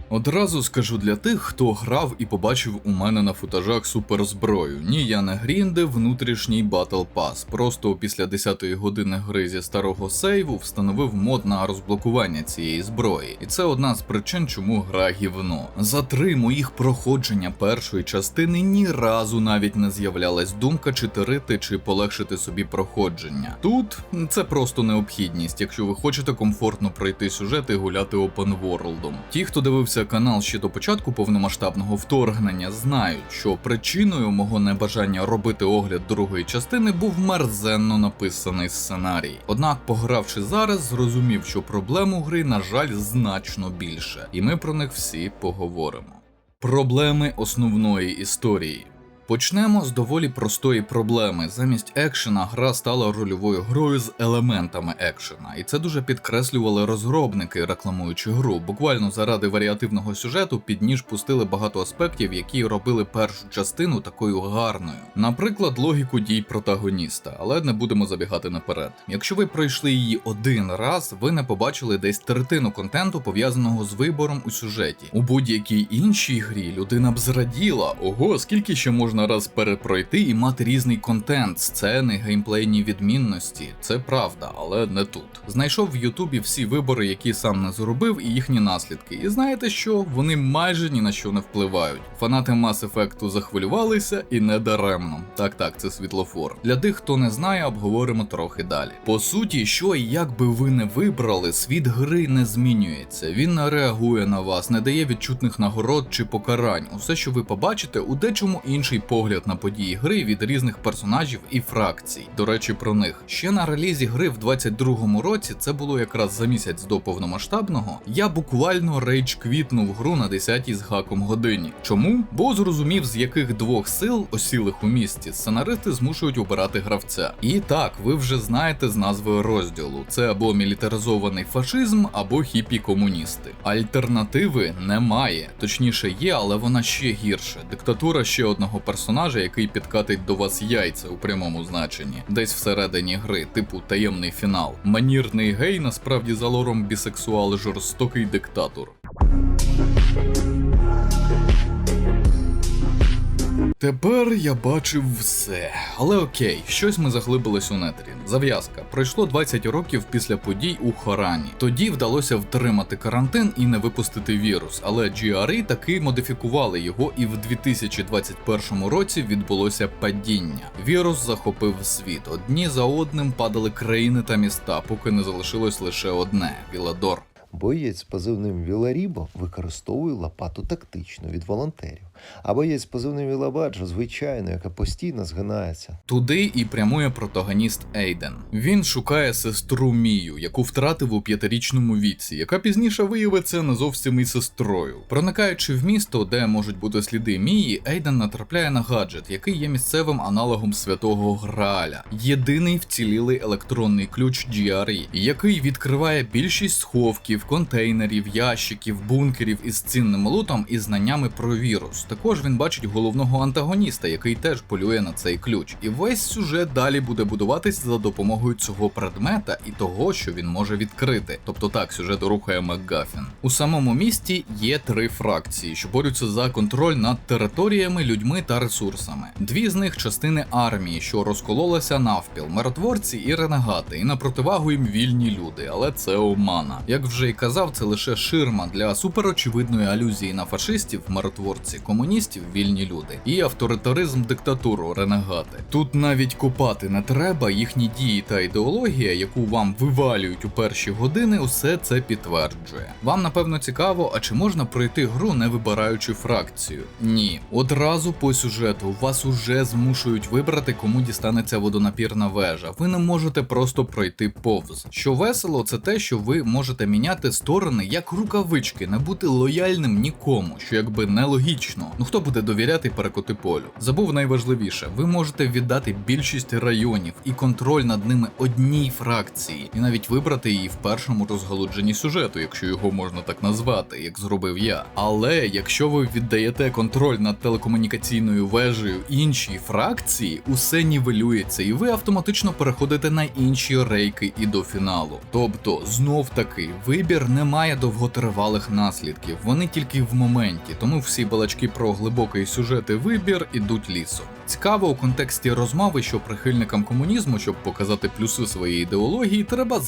Одразу скажу для тих, хто грав і побачив у мене на футажах суперзброю. Ні, я не гріндив внутрішній Battle Pass. Просто після 10-ї години гри зі старого сейву встановив мод на розблокування цієї зброї. І це одна з причин, чому гра гівно. За 3 моїх проходження першої частини ні разу навіть не з'являлась думка читерити чи полегшити собі проходження. Тут це просто необхідність, якщо ви хочете комфортно пройти сюжет і гуляти опенворлдом. Ті, хто дивився канал ще до початку повномасштабного вторгнення, знають, що причиною мого небажання робити огляд другої частини був мерзенно написаний сценарій. Однак, погравши зараз, зрозумів, що проблем у гри, на жаль, значно більше, і ми про них всі поговоримо. Проблеми основної історії. Почнемо з доволі простої проблеми. Замість екшена гра стала рольовою грою з елементами екшена. І це дуже підкреслювали розробники, рекламуючи гру. Буквально заради варіативного сюжету під ніж пустили багато аспектів, які робили першу частину такою гарною. Наприклад, логіку дій протагоніста, але не будемо забігати наперед. Якщо ви пройшли її один раз, ви не побачили десь третину контенту, пов'язаного з вибором у сюжеті. У будь-якій іншій грі людина б зраділа: ого, скільки ще можна раз перепройти і мати різний контент, сцени, геймплейні відмінності. Це правда, але не тут. Знайшов в Ютубі всі вибори, які сам не зробив, і їхні наслідки. І знаєте що? Вони майже ні на що не впливають. Фанати Mass Effect захвилювалися, і не даремно. Так, це світлофор. Для тих, хто не знає, обговоримо трохи далі. По суті, що і як би ви не вибрали, світ гри не змінюється. Він не реагує на вас, не дає відчутних нагород чи покарань. Усе, що ви побачите, у дечому інший погляд на події гри від різних персонажів і фракцій. До речі, про них. Ще на релізі гри в 22-му році, це було якраз за місяць до повномасштабного, я буквально рейдж-квітнув гру на 10-й з гаком годині. Чому? Бо зрозумів, з яких 2 сил, осілих у місті, сценаристи змушують обирати гравця. І так, ви вже знаєте з назви розділу. Це або мілітаризований фашизм, або хіпі-комуністи. Альтернативи немає. Точніше є, але вона ще гірше. Диктатура ще одного персонажа, який підкатить до вас яйця у прямому значенні. Десь всередині гри, типу таємний фінал. Манірний гей, насправді за лором бісексуал, жорстокий диктатор. Тепер я бачив все. Але окей, щось ми заглибились у нетрі. Зав'язка. Пройшло 20 років після подій у Хорані. Тоді вдалося втримати карантин і не випустити вірус, але GRE таки модифікували його, і в 2021 році відбулося падіння. Вірус захопив світ. Одні за одним падали країни та міста, поки не залишилось лише одне – Віладор. Боєць з позивним Віларібо використовує лопату тактично від волонтерів, а боєць з позивним Вілабаджо звичайно, яка постійно згинається. Туди і прямує протагоніст Ейден. Він шукає сестру Мію, яку втратив у 5-річному віці, яка пізніше виявиться не зовсім і сестрою. Проникаючи в місто, де можуть бути сліди Мії, Ейден натрапляє на гаджет, який є місцевим аналогом Святого Грааля. Єдиний вцілілий електронний ключ GRE, який відкриває більшість сховків, контейнерів, ящиків, бункерів із цінним лутом і знаннями про вірус. Також він бачить головного антагоніста, який теж полює на цей ключ. І весь сюжет далі буде будуватись за допомогою цього предмета і того, що він може відкрити. Тобто так, сюжет рухає МакГаффін. У самому місті є 3 фракції, що борються за контроль над територіями, людьми та ресурсами. 2 з них частини армії, що розкололася навпіл, миротворці і ренегати, і на противагу їм вільні люди, але це омана. Як вже й казав, це лише ширма для суперочевидної алюзії на фашистів, миротворці, комуністів, вільні люди, і авторитаризм, диктатуру, ренегати. Тут навіть копати не треба, їхні дії та ідеологія, яку вам вивалюють у перші години, усе це підтверджує. Вам напевно цікаво, а чи можна пройти гру, не вибираючи фракцію? Ні. Одразу по сюжету вас уже змушують вибрати, кому дістанеться водонапірна вежа. Ви не можете просто пройти повз. Що весело, це те, що ви можете міняти сторони як рукавички, не бути лояльним нікому, що якби нелогічно. Ну хто буде довіряти перекоти полю? Забув найважливіше, ви можете віддати більшість районів і контроль над ними одній фракції, і навіть вибрати її в першому розгалудженні сюжету, якщо його можна так назвати, як зробив я. Але якщо ви віддаєте контроль над телекомунікаційною вежею іншій фракції, усе нівелюється, і ви автоматично переходите на інші рейки і до фіналу. Тобто, знов таки, вибір не має довготривалих наслідків, вони тільки в моменті, тому всі балачки про глибокий сюжет і вибір ідуть лісом. Цікаво у контексті розмови, що прихильникам комунізму, щоб показати плюси своєї ідеології, треба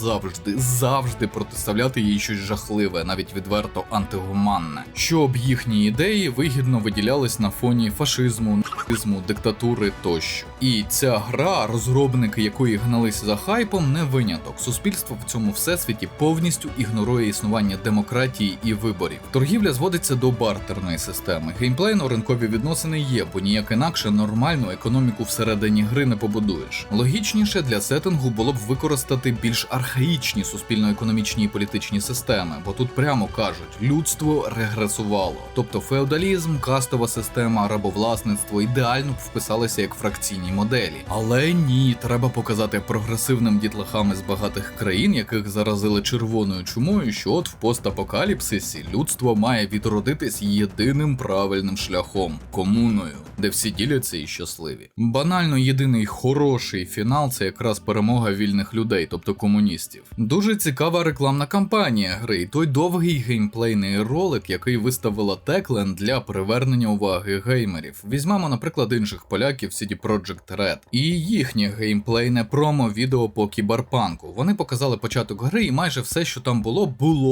завжди протиставляти їй щось жахливе, навіть відверто антигуманне, щоб їхні ідеї вигідно виділялись на фоні фашизму, нацизму, диктатури тощо. І ця гра, розробники якої гналися за хайпом, не виняток. Суспільство в цьому всесвіті повністю ігнорує існування демократії і виборів. Торгівля зводиться до бартерної системи. Геймплейно-ринкові відносини є, бо ніяк інакше нормальну економіку всередині гри не побудуєш. Логічніше для сеттингу було б використати більш архаїчні суспільно-економічні і політичні системи, бо тут прямо кажуть, людство регресувало. Тобто феодалізм, кастова система, рабовласництво ідеально б вписалися як фракційні моделі. Але ні, треба показати прогресивним дітлахам із багатих країн, яких заразили червоною чумою, що от в постапокаліпсисі людство має відродитись єдиним правильним шляхом – комуною, де всі діляться і щасливі. Банально єдиний хороший фінал – це якраз перемога вільних людей, тобто комуністів. Дуже цікава рекламна кампанія гри і той довгий геймплейний ролик, який виставила Techland для привернення уваги геймерів. Візьмемо, наприклад, інших поляків CD Projekt Red і їхнє геймплейне промо-відео по кіберпанку. Вони показали початок гри і майже все, що там було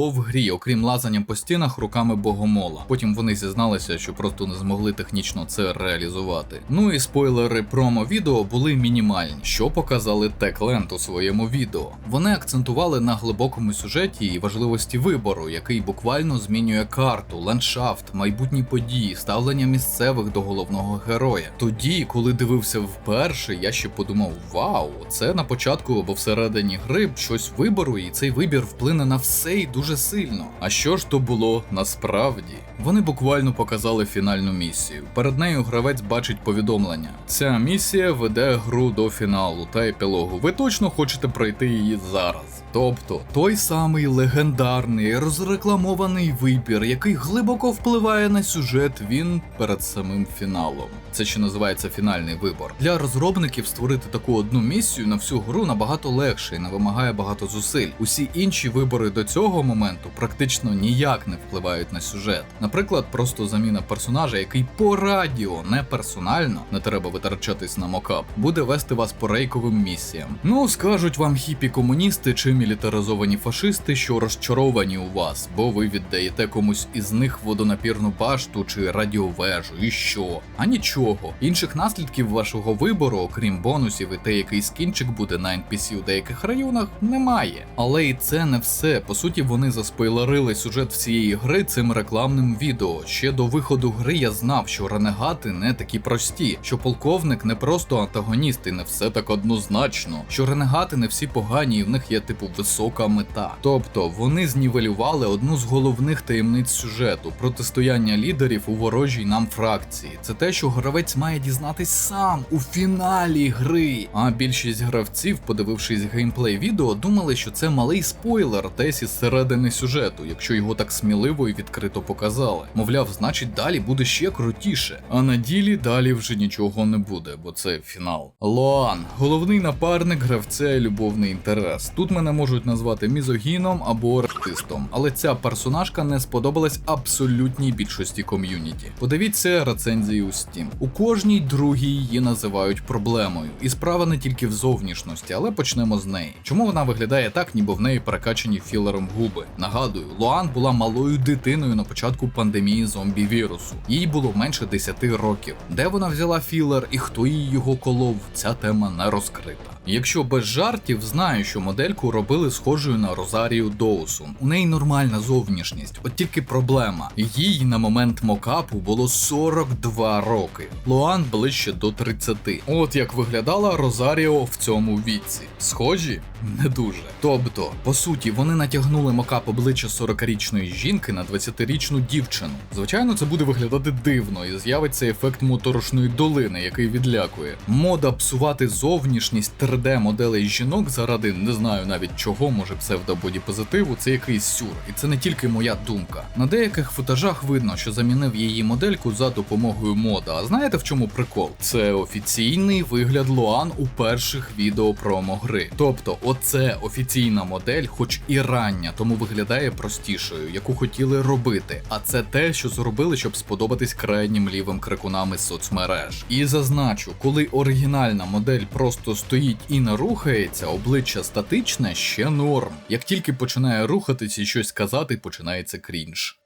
в грі, окрім лазання по стінах руками богомола. Потім вони зізналися, що просто не змогли технічно це реалізувати. Ну і спойлери промо-відео були мінімальні, що показали Techland у своєму відео. Вони акцентували на глибокому сюжеті і важливості вибору, який буквально змінює карту, ландшафт, майбутні події, ставлення місцевих до головного героя. Тоді, коли дивився вперше, я ще подумав, вау, це на початку або всередині гри щось вибору, і цей вибір вплине на все і дуже сильно. А що ж то було насправді? Вони буквально показали фінальну місію. Перед нею гравець бачить повідомлення. Ця місія веде гру до фіналу та епілогу. Ви точно хочете пройти її зараз? Тобто, той самий легендарний, розрекламований вибір, який глибоко впливає на сюжет, він перед самим фіналом. Це ще називається фінальний вибор. Для розробників створити таку одну місію на всю гру набагато легше і не вимагає багато зусиль. Усі інші вибори до цього моменту практично ніяк не впливають на сюжет. Наприклад, просто заміна персонажа, який по радіо, не персонально, не треба витрачатись на мокап, буде вести вас по рейковим місіям. Ну, скажуть вам хіпі-комуністи чи мілітаризовані фашисти, що розчаровані у вас, бо ви віддаєте комусь із них водонапірну башту чи радіовежу, і що? А нічого. Інших наслідків вашого вибору, окрім бонусів і те, який скінчик буде на NPC у деяких районах, немає. Але і це не все. По суті, вони заспойлерили сюжет всієї гри цим рекламним відео. Ще до виходу гри я знав, що ренегати не такі прості, що полковник не просто антагоніст і не все так однозначно, що ренегати не всі погані і в них є типу висока мета. Тобто вони знівелювали одну з головних таємниць сюжету – протистояння лідерів у ворожій нам фракції. Це те, що гравець має дізнатись сам у фіналі гри. А більшість гравців, подивившись геймплей відео, думали, що це малий спойлер десь із середини сюжету, якщо його так сміливо і відкрито показали. Мовляв, значить далі буде ще крутіше. А на ділі далі вже нічого не буде, бо це фінал. Лоан – головний напарник гравця і любовний інтерес. Тут мене можуть назвати мізогіном або артистом, але ця персонажка не сподобалась абсолютній більшості ком'юніті. Подивіться рецензії у Steam. У кожній другій її називають проблемою. І справа не тільки в зовнішності, але почнемо з неї. Чому вона виглядає так, ніби в неї перекачані філером губи? Нагадую, Лоан була малою дитиною на початку пандемії зомбі-вірусу. Їй було менше 10 років. Де вона взяла філер і хто їй його колов, ця тема не розкрита. Якщо без жартів, знаю, що модельку робили схожою на Розарію Доусон. У неї нормальна зовнішність, от тільки проблема. Їй на момент мокапу було 42 роки. Лоан ближче до 30. От як виглядала Розаріо в цьому віці. Схожі? Не дуже. Тобто, по суті, вони натягнули мокап обличчя 40-річної жінки на 20-річну дівчину. Звичайно, це буде виглядати дивно і з'явиться ефект моторошної долини, який відлякує. Мода псувати зовнішність 3D-моделей жінок заради не знаю навіть чого, може псевдободіпозитиву, це якийсь сюр. І це не тільки моя думка. На деяких футажах видно, що замінив її модельку за допомогою мода. А знаєте в чому прикол? Це офіційний вигляд Лоан у перших відео промо гри. Тобто, оце офіційна модель, хоч і рання, тому виглядає простішою, яку хотіли робити. А це те, що зробили, щоб сподобатись крайнім лівим крикунам із соцмереж. І зазначу, коли оригінальна модель просто стоїть і не рухається, обличчя статичне, ще норм. Як тільки починає рухатись і щось казати, починається крінж.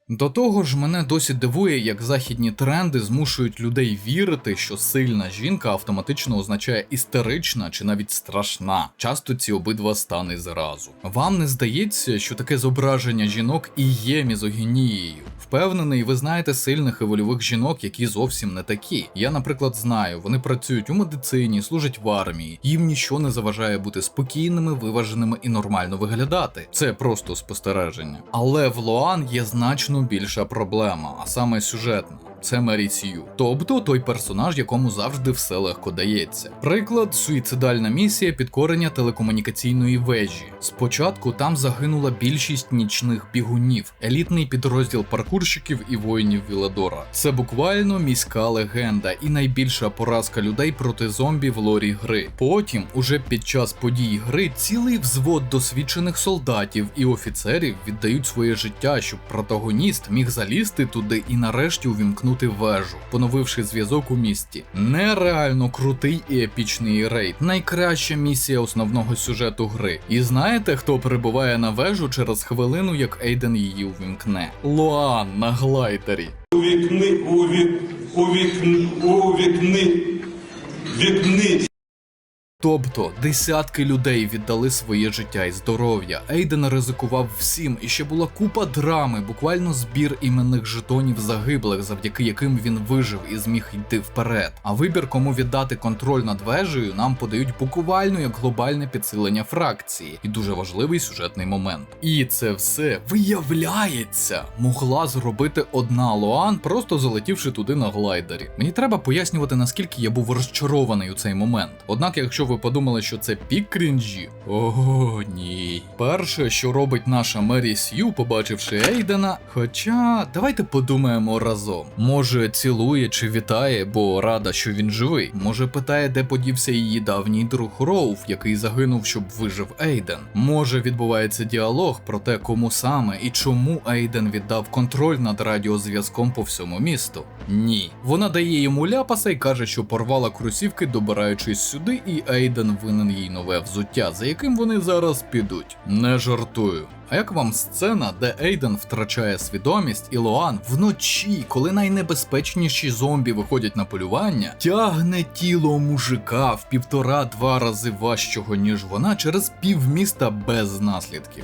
До того ж, мене досі дивує, як західні тренди змушують людей вірити, що сильна жінка автоматично означає істерична чи навіть страшна. Часто ці обидва стани зразу. Вам не здається, що таке зображення жінок і є мізогінією? Впевнений, ви знаєте сильних і вольових жінок, які зовсім не такі. Я, наприклад, знаю, вони працюють у медицині, служать в армії. Їм нічого не заважає бути спокійними, виваженими і нормально виглядати. Це просто спостереження. Але в Лоан є значно більша проблема, а саме сюжетна. Це Мері Сью. Тобто той персонаж, якому завжди все легко дається. Приклад – суїцидальна місія підкорення телекомунікаційної вежі. Спочатку там загинула більшість нічних бігунів, елітний підрозділ паркурщиків і воїнів Віладора. Це буквально міська легенда і найбільша поразка людей проти зомбі в лорі гри. Потім, уже під час подій гри, цілий взвод досвідчених солдатів і офіцерів віддають своє життя, щоб протагоніст міг залізти туди і нарешті увімкнути вежу, поновивши зв'язок у місті. Нереально крутий і епічний рейд. Найкраща місія основного сюжету гри. І знаєте, хто прибуває на вежу через хвилину, як Ейден її увімкне? Лоан на глайдері. Вікни. Тобто, десятки людей віддали своє життя і здоров'я. Ейден ризикував всім, і ще була купа драми, буквально збір іменних жетонів загиблих, завдяки яким він вижив і зміг йти вперед. А вибір, кому віддати контроль над вежею, нам подають буквально як глобальне підсилення фракції. І дуже важливий сюжетний момент. І це все, виявляється, могла зробити одна Лоан, просто залетівши туди на глайдері. Мені треба пояснювати, наскільки я був розчарований у цей момент. Однак, якщо ви ви подумали, що це пік крінжі? О, ні. Перше, що робить наша Мері Сью, побачивши Ейдена, хоча давайте подумаємо разом. Може цілує чи вітає, бо рада, що він живий. Може питає, де подівся її давній друг Роуф, який загинув, щоб вижив Ейден. Може відбувається діалог про те, кому саме і чому Ейден віддав контроль над радіозв'язком по всьому місту. Ні. Вона дає йому ляпаса і каже, що порвала кросівки, добираючись сюди, і Ейден винен їй нове взуття, за яким вони зараз підуть. Не жартую. А як вам сцена, де Ейден втрачає свідомість і Лоан вночі, коли найнебезпечніші зомбі виходять на полювання, тягне тіло мужика в 1,5-2 рази важчого, ніж вона, через півміста без наслідків?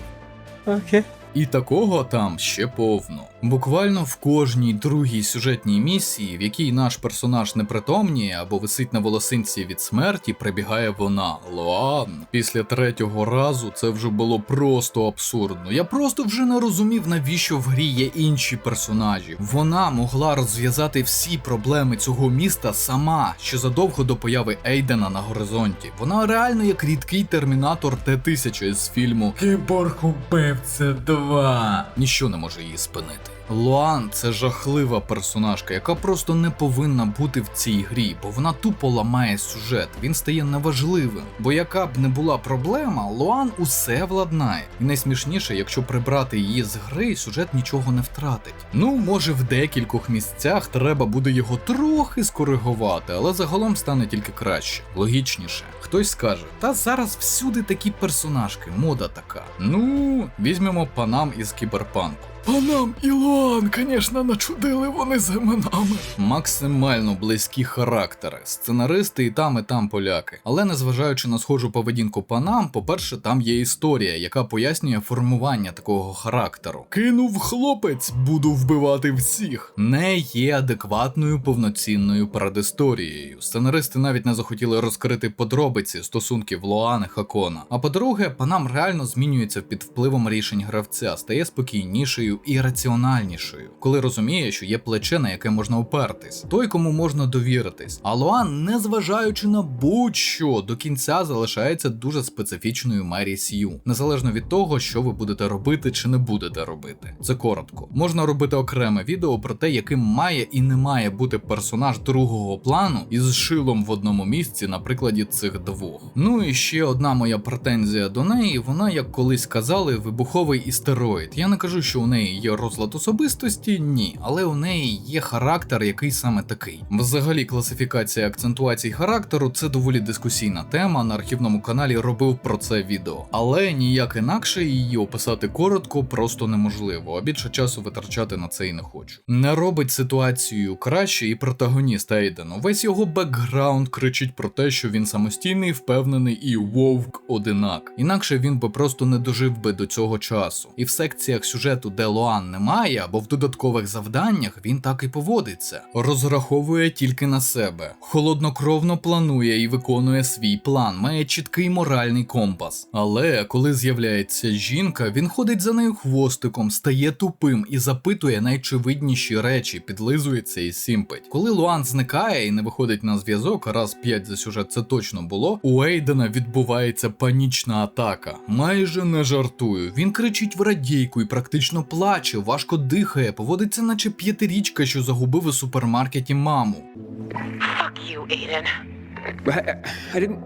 Okay. І такого там ще повно. Буквально в кожній другій сюжетній місії, в якій наш персонаж непритомніє або висить на волосинці від смерті, прибігає вона, Лоан. Після 3-го разу це вже було просто абсурдно. Я просто вже не розумів, навіщо в грі є інші персонажі. Вона могла розв'язати всі проблеми цього міста сама, ще задовго до появи Ейдена на горизонті. Вона реально як рідкий термінатор Т-1000 з фільму Кіборг-убивця 2. Ніщо не може її спинити. Лоан – це жахлива персонажка, яка просто не повинна бути в цій грі, бо вона тупо ламає сюжет, він стає неважливим. Бо яка б не була проблема, Лоан усе владнає. І найсмішніше, якщо прибрати її з гри, сюжет нічого не втратить. Ну, може в декількох місцях треба буде його трохи скоригувати, але загалом стане тільки краще, логічніше. Хтось скаже, та зараз всюди такі персонажки, мода така. Ну, візьмемо Панам із Кіберпанку. Панам і Лоан, звісно, начудили вони з іменами. Максимально близькі характери, сценаристи і там поляки. Але незважаючи на схожу поведінку Панам, по-перше, там є історія, яка пояснює формування такого характеру. Кинув хлопець, буду вбивати всіх. Не є адекватною повноцінною передісторією. Сценаристи навіть не захотіли розкрити подробиці стосунків Лоан і Хакона. А по-друге, Панам реально змінюється під впливом рішень гравця, стає спокійнішою і раціональнішою, коли розуміє, що є плече, на яке можна опертись, той, кому можна довіритись. А Лоан, незважаючи на будь-що, до кінця залишається дуже специфічною Мері Сью, незалежно від того, що ви будете робити чи не будете робити. Це коротко. Можна робити окреме відео про те, яким має і не має бути персонаж другого плану із шилом в одному місці на прикладі цих двох. Ну і ще одна моя претензія до неї, вона, як колись казали, вибуховий істероїд. Я не кажу, що у неї є розлад особистості, ні, але у неї є характер, який саме такий. Взагалі, класифікація акцентуацій характеру – це доволі дискусійна тема, на архівному каналі робив про це відео. Але ніяк інакше її описати коротко просто неможливо, а більше часу витрачати на це і не хочу. Не робить ситуацію краще і протагоніст Ейден. Весь його бекграунд кричить про те, що він самостійний, впевнений і вовк-одинак. Інакше він би просто не дожив би до цього часу. І в секціях сюжету, де Лоан немає, або в додаткових завданнях, він так і поводиться. Розраховує тільки на себе. Холоднокровно планує і виконує свій план, має чіткий моральний компас. Але коли з'являється жінка, він ходить за нею хвостиком, стає тупим і запитує найочевидніші речі, підлизується і сімпить. Коли Лоан зникає і не виходить на зв'язок, раз 5 за сюжет це точно було, у Ейдена відбувається панічна атака. Майже не жартую. Він кричить в радійку і практично плаче, важко дихає, поводиться наче 5-річка, що загубив у супермаркеті маму. Fuck you, Aiden. I didn't.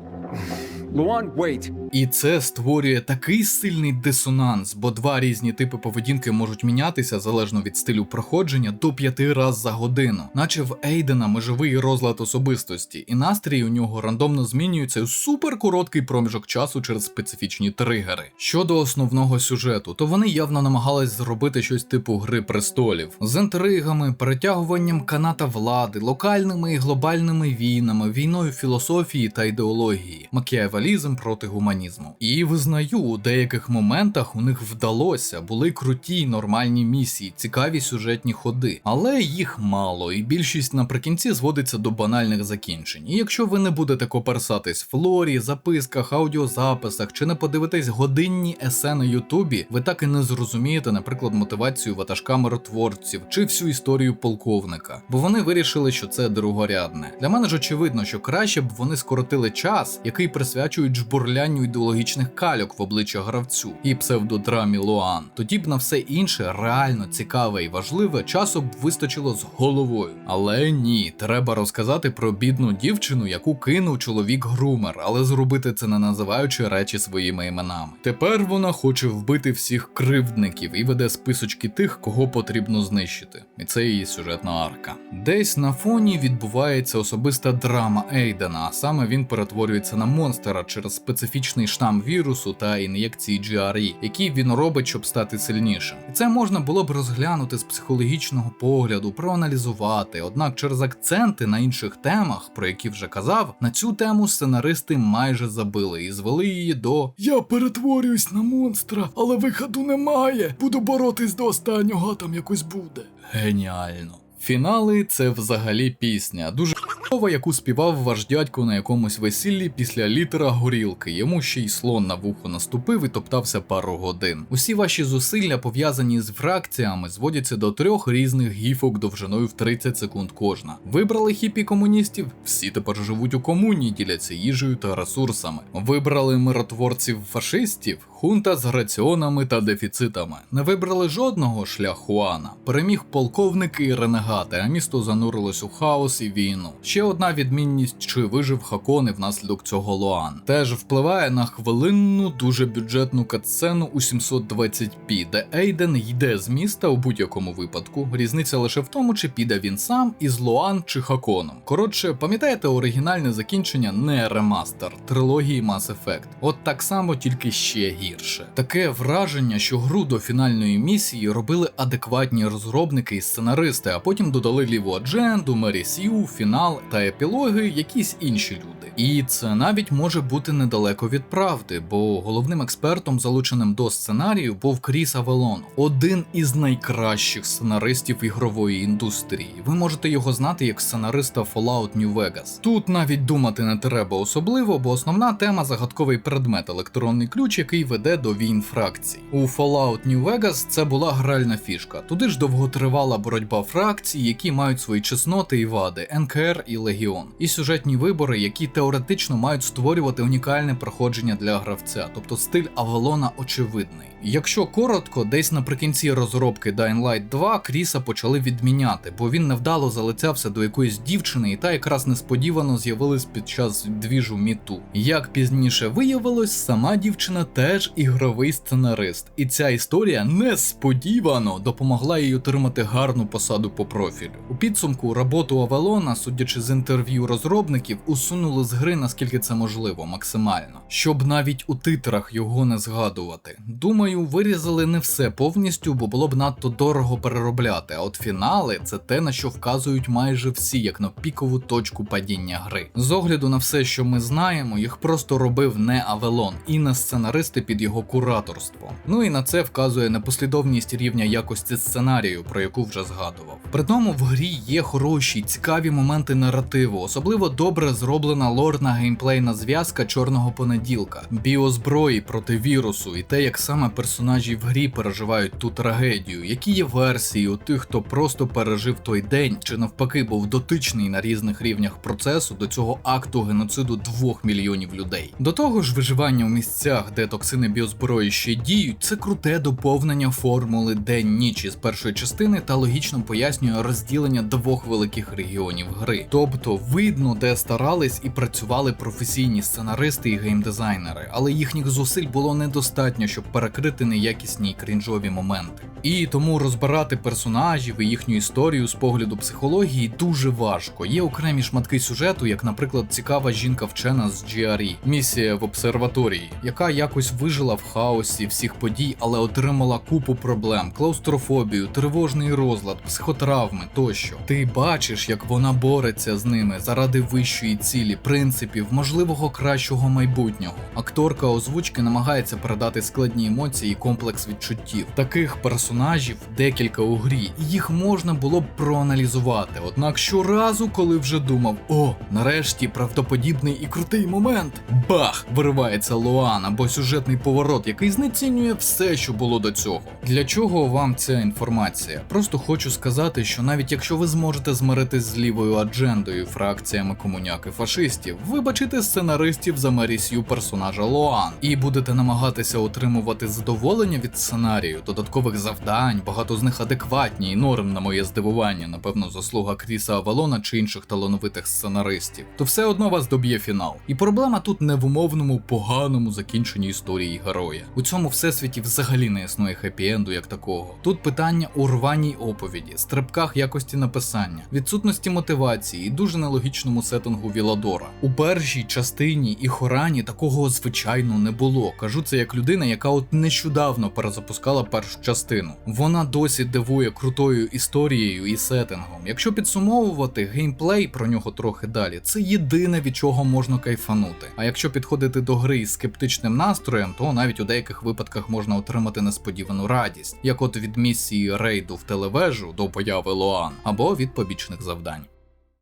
Luan, wait. І це створює такий сильний дисонанс, бо два різні типи поведінки можуть мінятися залежно від стилю проходження до 5 раз за годину. Наче в Ейдена межовий розлад особистості, і настрій у нього рандомно змінюється у суперкороткий проміжок часу через специфічні тригери. Щодо основного сюжету, то вони явно намагались зробити щось типу Гри престолів. З інтригами, перетягуванням каната влади, локальними і глобальними війнами, війною філософії та ідеології, макіавелізм проти гуманізму. організму. І визнаю, у деяких моментах у них вдалося, були круті й нормальні місії, цікаві сюжетні ходи, але їх мало, і більшість наприкінці зводиться до банальних закінчень. І якщо ви не будете коперсатись в лорі, записках, аудіозаписах чи не подивитесь годинні есе на Ютубі, ви так і не зрозумієте, наприклад, мотивацію ватажка миротворців чи всю історію полковника, бо вони вирішили, що це другорядне. Для мене ж очевидно, що краще б вони скоротили час, який присвячують жбурлянню ідеологічних кальок в обличчя гравцю і псевдодрамі Луан. Тоді б на все інше, реально цікаве і важливе, часу б вистачило з головою. Але ні, треба розказати про бідну дівчину, яку кинув чоловік-грумер, але зробити це не називаючи речі своїми іменами. Тепер вона хоче вбити всіх кривдників і веде списочки тих, кого потрібно знищити. І це її сюжетна арка. Десь на фоні відбувається особиста драма Ейдена, а саме він перетворюється на монстра через специфічний штам вірусу та ін'єкції GRE, які він робить, щоб стати сильнішим. І це можна було б розглянути з психологічного погляду, проаналізувати, однак через акценти на інших темах, про які вже казав, на цю тему сценаристи майже забили і звели її до Я перетворююсь на монстра, але виходу немає. Буду боротись до останнього, а там якось буде. геніально. Фінали – це взагалі пісня, дуже х**ова, яку співав ваш дядько на якомусь весіллі після літера горілки. Йому ще й слон на вухо наступив і топтався пару годин. Усі ваші зусилля, пов'язані з фракціями, зводяться до 3 різних гіфок довжиною в 30 секунд кожна. Вибрали хіпі-комуністів? Всі тепер живуть у комуні, діляться їжею та ресурсами. Вибрали миротворців-фашистів? Хунта з раціонами та дефіцитами. Не вибрали жодного, шлях Хуана. Переміг полковники і ренегати, а місто занурилось у хаос і війну. Ще одна відмінність, чи вижив Хакони внаслідок цього Луан. Теж впливає на хвилинну, дуже бюджетну катсцену у 720p, де Ейден йде з міста у будь-якому випадку. Різниця лише в тому, чи піде він сам із Луан чи Хаконом. Коротше, пам'ятаєте оригінальне закінчення, не ремастер, трилогії Mass Effect. От так само, тільки ще гірше. Таке враження, що гру до фінальної місії робили адекватні розробники і сценаристи, а потім додали ліву адженду, Мері Сью, фінал та епілоги якісь інші люди. І це навіть може бути недалеко від правди, бо головним експертом, залученим до сценарію, був Кріс Авелон, один із найкращих сценаристів ігрової індустрії. Ви можете його знати як сценариста Fallout New Vegas. Тут навіть думати не треба особливо, бо основна тема – загадковий предмет, електронний ключ, який веде до війн фракцій. У Fallout New Vegas це була гральна фішка. Туди ж довготривала боротьба фракцій, які мають свої чесноти і вади, НКР і Легіон. І сюжетні вибори, які теоретично мають створювати унікальне проходження для гравця, тобто стиль Авелона очевидний. Якщо коротко, десь наприкінці розробки Dying Light 2 Кріса почали відміняти, бо він невдало залицявся до якоїсь дівчини, і та якраз несподівано з'явилась під час двіжу Міту. Як пізніше виявилось, сама дівчина теж ігровий сценарист, і ця історія несподівано допомогла їй отримати гарну посаду по профілю. У підсумку роботу Авелона, судячи з інтерв'ю розробників, усунули з гри наскільки це можливо, максимально, щоб навіть у титрах його не згадувати. Думаю, вирізали не все повністю, бо було б надто дорого переробляти, а от фінали – це те, на що вказують майже всі, як на пікову точку падіння гри. З огляду на все, що ми знаємо, їх просто робив не Авелон і не сценаристи під його кураторством. Ну і на це вказує непослідовність рівня якості сценарію, про яку вже згадував. При тому в грі є хороші, цікаві моменти наративу, особливо добре зроблена лорна геймплейна зв'язка Чорного понеділка, біозброї проти вірусу і те, як саме персонажі в грі переживають ту трагедію, які є версії у тих, хто просто пережив той день, чи навпаки був дотичний на різних рівнях процесу до цього акту геноциду 2 мільйонів людей. До того ж, виживання у місцях, де токсини біозброї ще діють, це круте доповнення формули день-ніч із першої частини та логічно пояснює розділення 2 великих регіонів гри. Тобто видно, де старались і працювали професійні сценаристи і геймдизайнери, але їхніх зусиль було недостатньо, щоб перекрити неякісні й крінжові моменти. І тому розбирати персонажів і їхню історію з погляду психології дуже важко. Є окремі шматки сюжету, як, наприклад, цікава жінка-вчена з GRE, місія в обсерваторії, яка якось вижила в хаосі всіх подій, але отримала купу проблем, клаустрофобію, тривожний розлад, психотравми тощо. Ти бачиш, як вона бореться змагатися з ними заради вищої цілі, принципів, можливого кращого майбутнього. Акторка озвучки намагається передати складні емоції і комплекс відчуттів. Таких персонажів декілька у грі, і їх можна було б проаналізувати. Однак щоразу, коли вже думав, о, нарешті правдоподібний і крутий момент, бах! Виривається Лоан або сюжетний поворот, який знецінює все, що було до цього. Для чого вам ця інформація? Просто хочу сказати, що навіть якщо ви зможете змиритись з лівою аджендою, фракціями комуняк і фашистів, вибачите сценаристів за мерісію персонажа Лоан і будете намагатися отримувати задоволення від сценарію, додаткових завдань, багато з них адекватні і норм на моє здивування, напевно, заслуга Кріса Авалона чи інших талановитих сценаристів, то все одно вас доб'є фінал. І проблема тут не в умовному поганому закінченні історії героя. У цьому всесвіті взагалі не існує хеппі-енду як такого. Тут питання у рваній оповіді, стрибках якості написання, відсутності мотивації і дуже нелогічному сеттингу Віладора. У першій частині і Хорані такого звичайно не було. Кажу це як людина, яка от нещодавно перезапускала першу частину. Вона досі дивує крутою історією і сеттингом. Якщо підсумовувати, геймплей, про нього трохи далі, це єдине, від чого можна кайфанути. А якщо підходити до гри із скептичним настроєм, то навіть у деяких випадках можна отримати несподівану радість, як от від місії рейду в телевежу до появи Лоан, або від побічних завдань.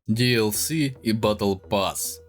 DLC і Battle Pass.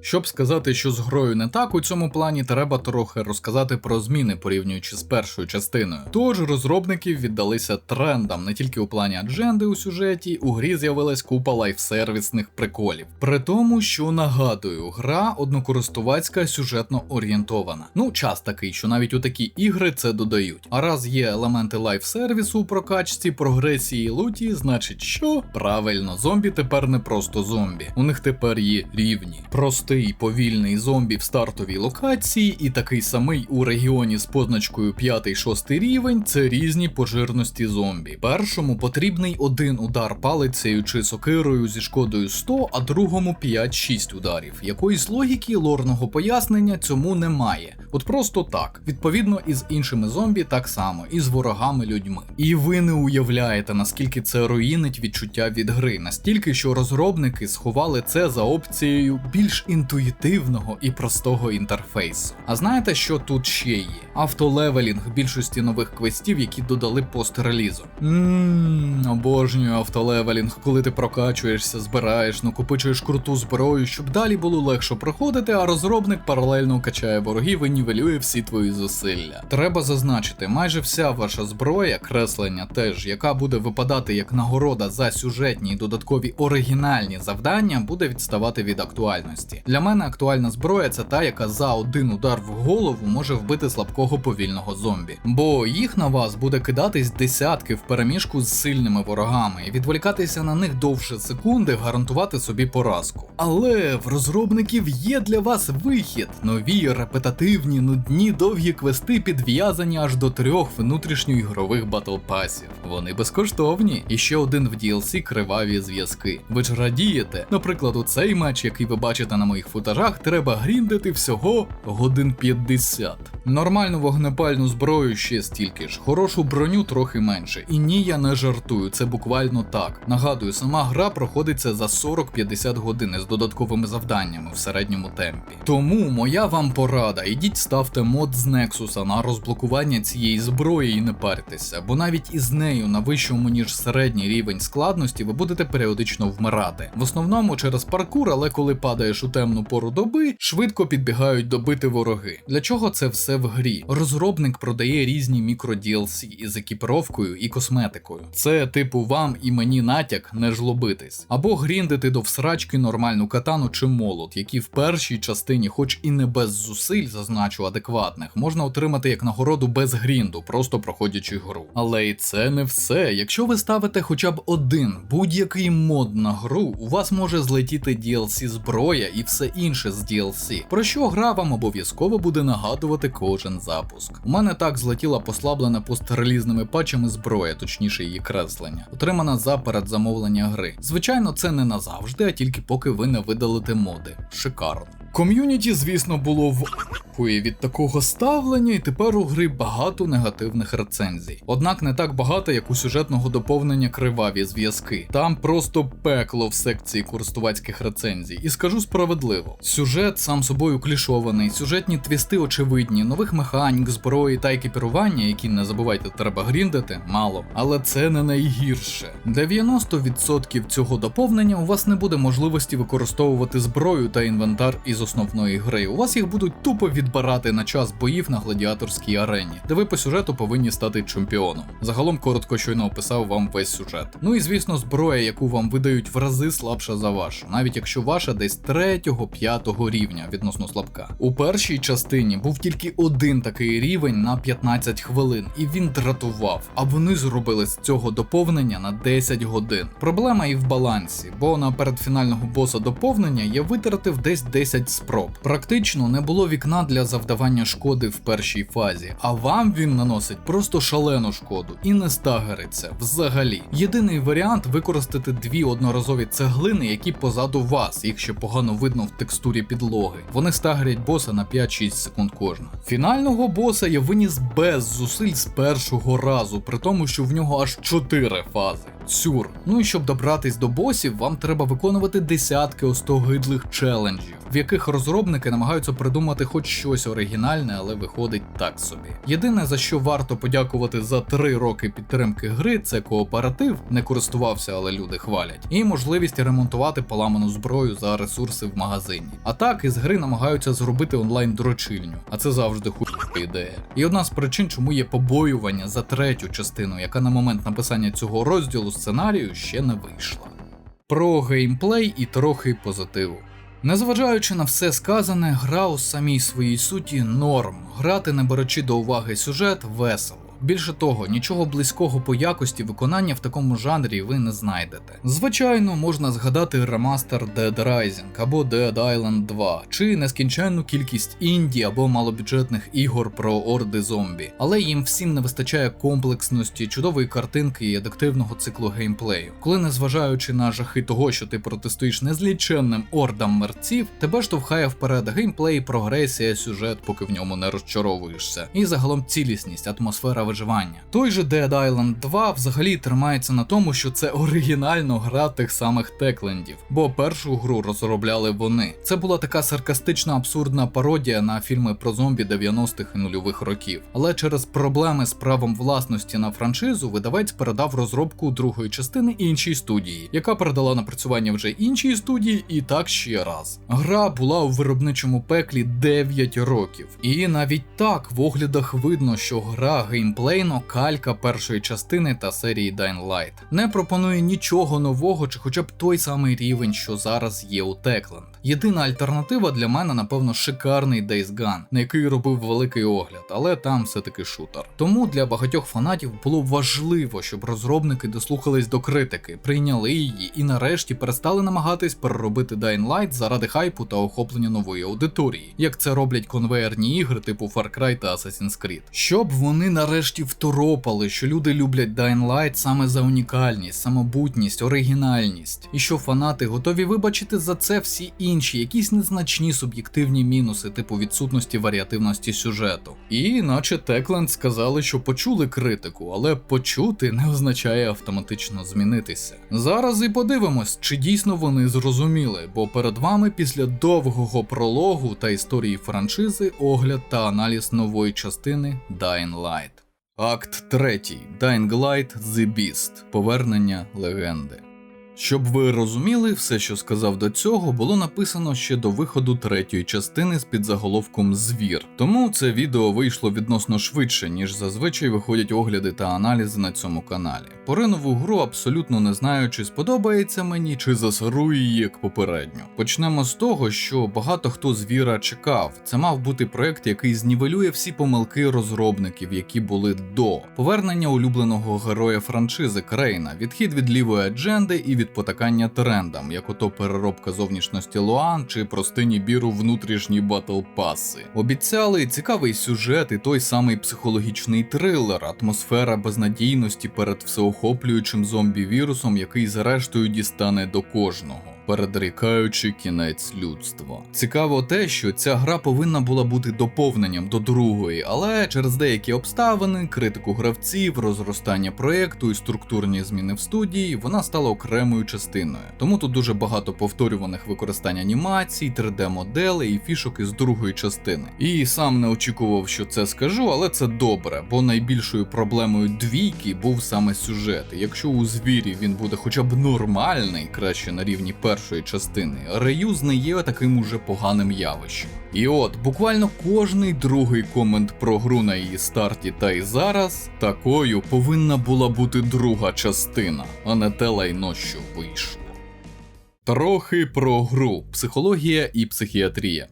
Щоб сказати, що з грою не так у цьому плані, треба трохи розказати про зміни, порівнюючи з першою частиною. Тож розробники віддалися трендам не тільки у плані адженди у сюжеті, у грі з'явилась купа лайфсервісних приколів. При тому, що, нагадую, гра однокористувацька сюжетно орієнтована. Ну, час такий, що навіть у такі ігри це додають. А раз є елементи лайфсервісу у прокачці, прогресії і луті, значить що? Правильно, зомбі тепер не просто зомбі. У них тепер є рівні. Простий повільний зомбі в стартовій локації і такий самий у регіоні з позначкою 5-6 рівень – це різні по жирності зомбі. Першому потрібний один удар палицею чи сокирою зі шкодою 100, а другому 5-6 ударів. Якоїсь логіки, лорного пояснення цьому немає. От просто так. Відповідно, і з іншими зомбі так само, і з ворогами-людьми. І ви не уявляєте, наскільки це руїнить відчуття від гри, настільки, що розробники сховали це за опцією більш інтуїтивного і простого інтерфейсу. А знаєте, що тут ще є? Автолевелінг більшості нових квестів, які додали пост-релізу. Обожнюю автолевелінг, коли ти прокачуєшся, збираєш, накопичуєш круту зброю, щоб далі було легше проходити, а розробник паралельно качає ворогів і нівелює всі твої зусилля. Треба зазначити, майже вся ваша зброя, креслення теж, яка буде випадати як нагорода за сюжетні і додаткові оригінальні завдання, буде відставати від актуальності. Для мене актуальна зброя – це та, яка за один удар в голову може вбити слабкого повільного зомбі. Бо їх на вас буде кидатись десятки впереміжку з сильними ворогами, і відволікатися на них довше секунди гарантувати собі поразку. Але в розробників є для вас вихід. Нові, репетативні, нудні, довгі квести підв'язані аж до 3 внутрішньоігрових батлпасів. Вони безкоштовні. І ще один в DLC криваві зв'язки. Ви ж радієте? Наприклад, у цей матч, який ви бачите на моїх футажах, треба гріндити всього годин 50. Нормальну вогнепальну зброю ще стільки ж, хорошу броню трохи менше. І ні, я не жартую, це буквально так. Нагадую, сама гра проходиться за 40-50 годин з додатковими завданнями в середньому темпі. Тому моя вам порада, ідіть ставте мод з Nexus на розблокування цієї зброї і не парьтеся, бо навіть із нею на вищому ніж середній рівень складності ви будете періодично вмирати. В основному через паркур, але коли падаєш у темну пору доби, швидко підбігають добити вороги. Для чого це все в грі? Розробник продає різні мікро-DLC із екіпіровкою і косметикою. Це типу вам і мені натяк не жлобитись. Або гріндити до всрачки нормальну катану чи молот, які в першій частині, хоч і не без зусиль, зазначу адекватних, можна отримати як нагороду без грінду, просто проходячи гру. Але і це не все. Якщо ви ставите хоча б один будь-який мод на гру, у вас може злетіти DLC зброя і все інше з DLC, про що гра вам обов'язково буде нагадувати кожен запуск. У мене так злетіла послаблена пострелізними патчами зброя, точніше її креслення, отримана за передзамовлення гри. Звичайно, це не назавжди, а тільки поки ви не видалите моди. Шикарно. Ком'юніті, звісно, було в від такого ставлення, і тепер у гри багато негативних рецензій. Однак не так багато, як у сюжетного доповнення «Криваві зв'язки». Там просто пекло в секції користувацьких рецензій. І скажу справедливо. Сюжет сам собою клішований, сюжетні твісти очевидні, нових механік, зброї та екіпірування, які, не забувайте, треба гріндити, мало. Але це не найгірше. Для 90% цього доповнення у вас не буде можливості використовувати зброю та інвентар із основної гри. У вас їх будуть тупо відбирати на час боїв на гладіаторській арені, де ви по сюжету повинні стати чемпіоном. Загалом коротко щойно описав вам весь сюжет. Ну і звісно, зброя, яку вам видають в рази слабша за вашу, навіть якщо ваша десь 3-5 рівня відносно слабка. У першій частині був тільки один такий рівень на 15 хвилин, і він дратував. А вони зробили з цього доповнення на 10 годин. Проблема і в балансі, бо на передфінального боса доповнення я витратив десь 10 спроб. Практично не було вікна для завдавання шкоди в першій фазі, а вам він наносить просто шалену шкоду і не стагериться взагалі. Єдиний варіант використати 2 одноразові цеглини, які позаду вас, їх ще погано видно в текстурі підлоги. Вони стагерять боса на 5-6 секунд кожна. Фінального боса я виніс без зусиль з першого разу, при тому, що в нього аж 4 фази. Сюр. Ну і щоб добратись до босів, вам треба виконувати десятки остогидлих челенджів, в яких розробники намагаються придумати хоч щось оригінальне, але виходить так собі. Єдине, за що варто подякувати за 3 роки підтримки гри, це кооператив, не користувався, але люди хвалять, і можливість ремонтувати поламану зброю за ресурси в магазині. А так із гри намагаються зробити онлайн-дрочильню, а це завжди хуйна ідея. І одна з причин, чому є побоювання за 3-ю частину, яка на момент написання цього розділу сценарію ще не вийшла. Про геймплей і трохи позитиву. Незважаючи на все сказане, гра у самій своїй суті норм. Грати, не беручи до уваги сюжет, весело. Більше того, нічого близького по якості виконання в такому жанрі ви не знайдете. Звичайно, можна згадати ремастер Dead Rising або Dead Island 2, чи нескінченну кількість інді або малобюджетних ігор про орди зомбі, але їм всім не вистачає комплексності, чудової картинки і адиктивного циклу геймплею. Коли, незважаючи на жахи того, що ти протистоїш незліченним ордам мерців, тебе штовхає вперед геймплей, прогресія, сюжет, поки в ньому не розчаровуєшся, і загалом цілісність, атмосфера виживання. Той же Dead Island 2 взагалі тримається на тому, що це оригінально гра тих самих Теклендів, бо першу гру розробляли вони. Це була така саркастична абсурдна пародія на фільми про зомбі 90-х і нульових років. Але через проблеми з правом власності на франшизу видавець передав розробку другої частини іншій студії, яка передала напрацювання вже іншій студії, і так ще раз. Гра була у виробничому пеклі 9 років. І навіть так в оглядах видно, що гра геймплейно калька першої частини та серії Dying Light. Не пропонує нічого нового чи хоча б той самий рівень, що зараз є у Techland. Єдина альтернатива для мене, напевно, шикарний Days Gone, на який робив великий огляд, але там все-таки шутер. Тому для багатьох фанатів було важливо, щоб розробники дослухались до критики, прийняли її і нарешті перестали намагатись переробити Dying Light заради хайпу та охоплення нової аудиторії, як це роблять конвейерні ігри типу Far Cry та Assassin's Creed. Щоб вони нарешті второпали, що люди люблять Dying Light саме за унікальність, самобутність, оригінальність, і що фанати готові вибачити за це всі інші, якісь незначні суб'єктивні мінуси, типу відсутності варіативності сюжету. І наче Techland сказали, що почули критику, але почути не означає автоматично змінитися. Зараз і подивимось, чи дійсно вони зрозуміли, бо перед вами після довгого прологу та історії франшизи огляд та аналіз нової частини Dying Light. Акт 3. Dying Light The Beast. Повернення легенди. Щоб ви розуміли, все, що сказав до цього, було написано ще до виходу 3-ї частини з підзаголовком «Звір». Тому це відео вийшло відносно швидше, ніж зазвичай виходять огляди та аналізи на цьому каналі. Поринув у гру абсолютно не знаю, чи сподобається мені, чи засру її як попередньо. Почнемо з того, що багато хто «Звіра» чекав. Це мав бути проект, який знівелює всі помилки розробників, які були до. Повернення улюбленого героя франшизи Крейна, відхід від лівої адженди і від потакання трендам, як ото переробка зовнішності Луан чи простий набір у внутрішні батл-паси. Обіцяли цікавий сюжет і той самий психологічний трилер, атмосфера безнадійності перед всеохоплюючим зомбі-вірусом, який зрештою дістане до кожного. передрікаючи кінець людства. Цікаво те, що ця гра повинна була бути доповненням до другої, але через деякі обставини, критику гравців, розростання проєкту і структурні зміни в студії, вона стала окремою частиною. Тому тут дуже багато повторюваних використань анімацій, 3D-моделей і фішок із другої частини. І сам не очікував, що це скажу, але це добре, бо найбільшою проблемою двійки був саме сюжет. Якщо у звірі він буде хоча б нормальний, краще на рівні першої частини, реюз не є таким уже поганим явищем. І от, буквально кожний другий комент про гру на її старті та й зараз, такою повинна була бути друга частина, а не те лайно, що вийшло. Трохи про гру, психологія і психіатрія.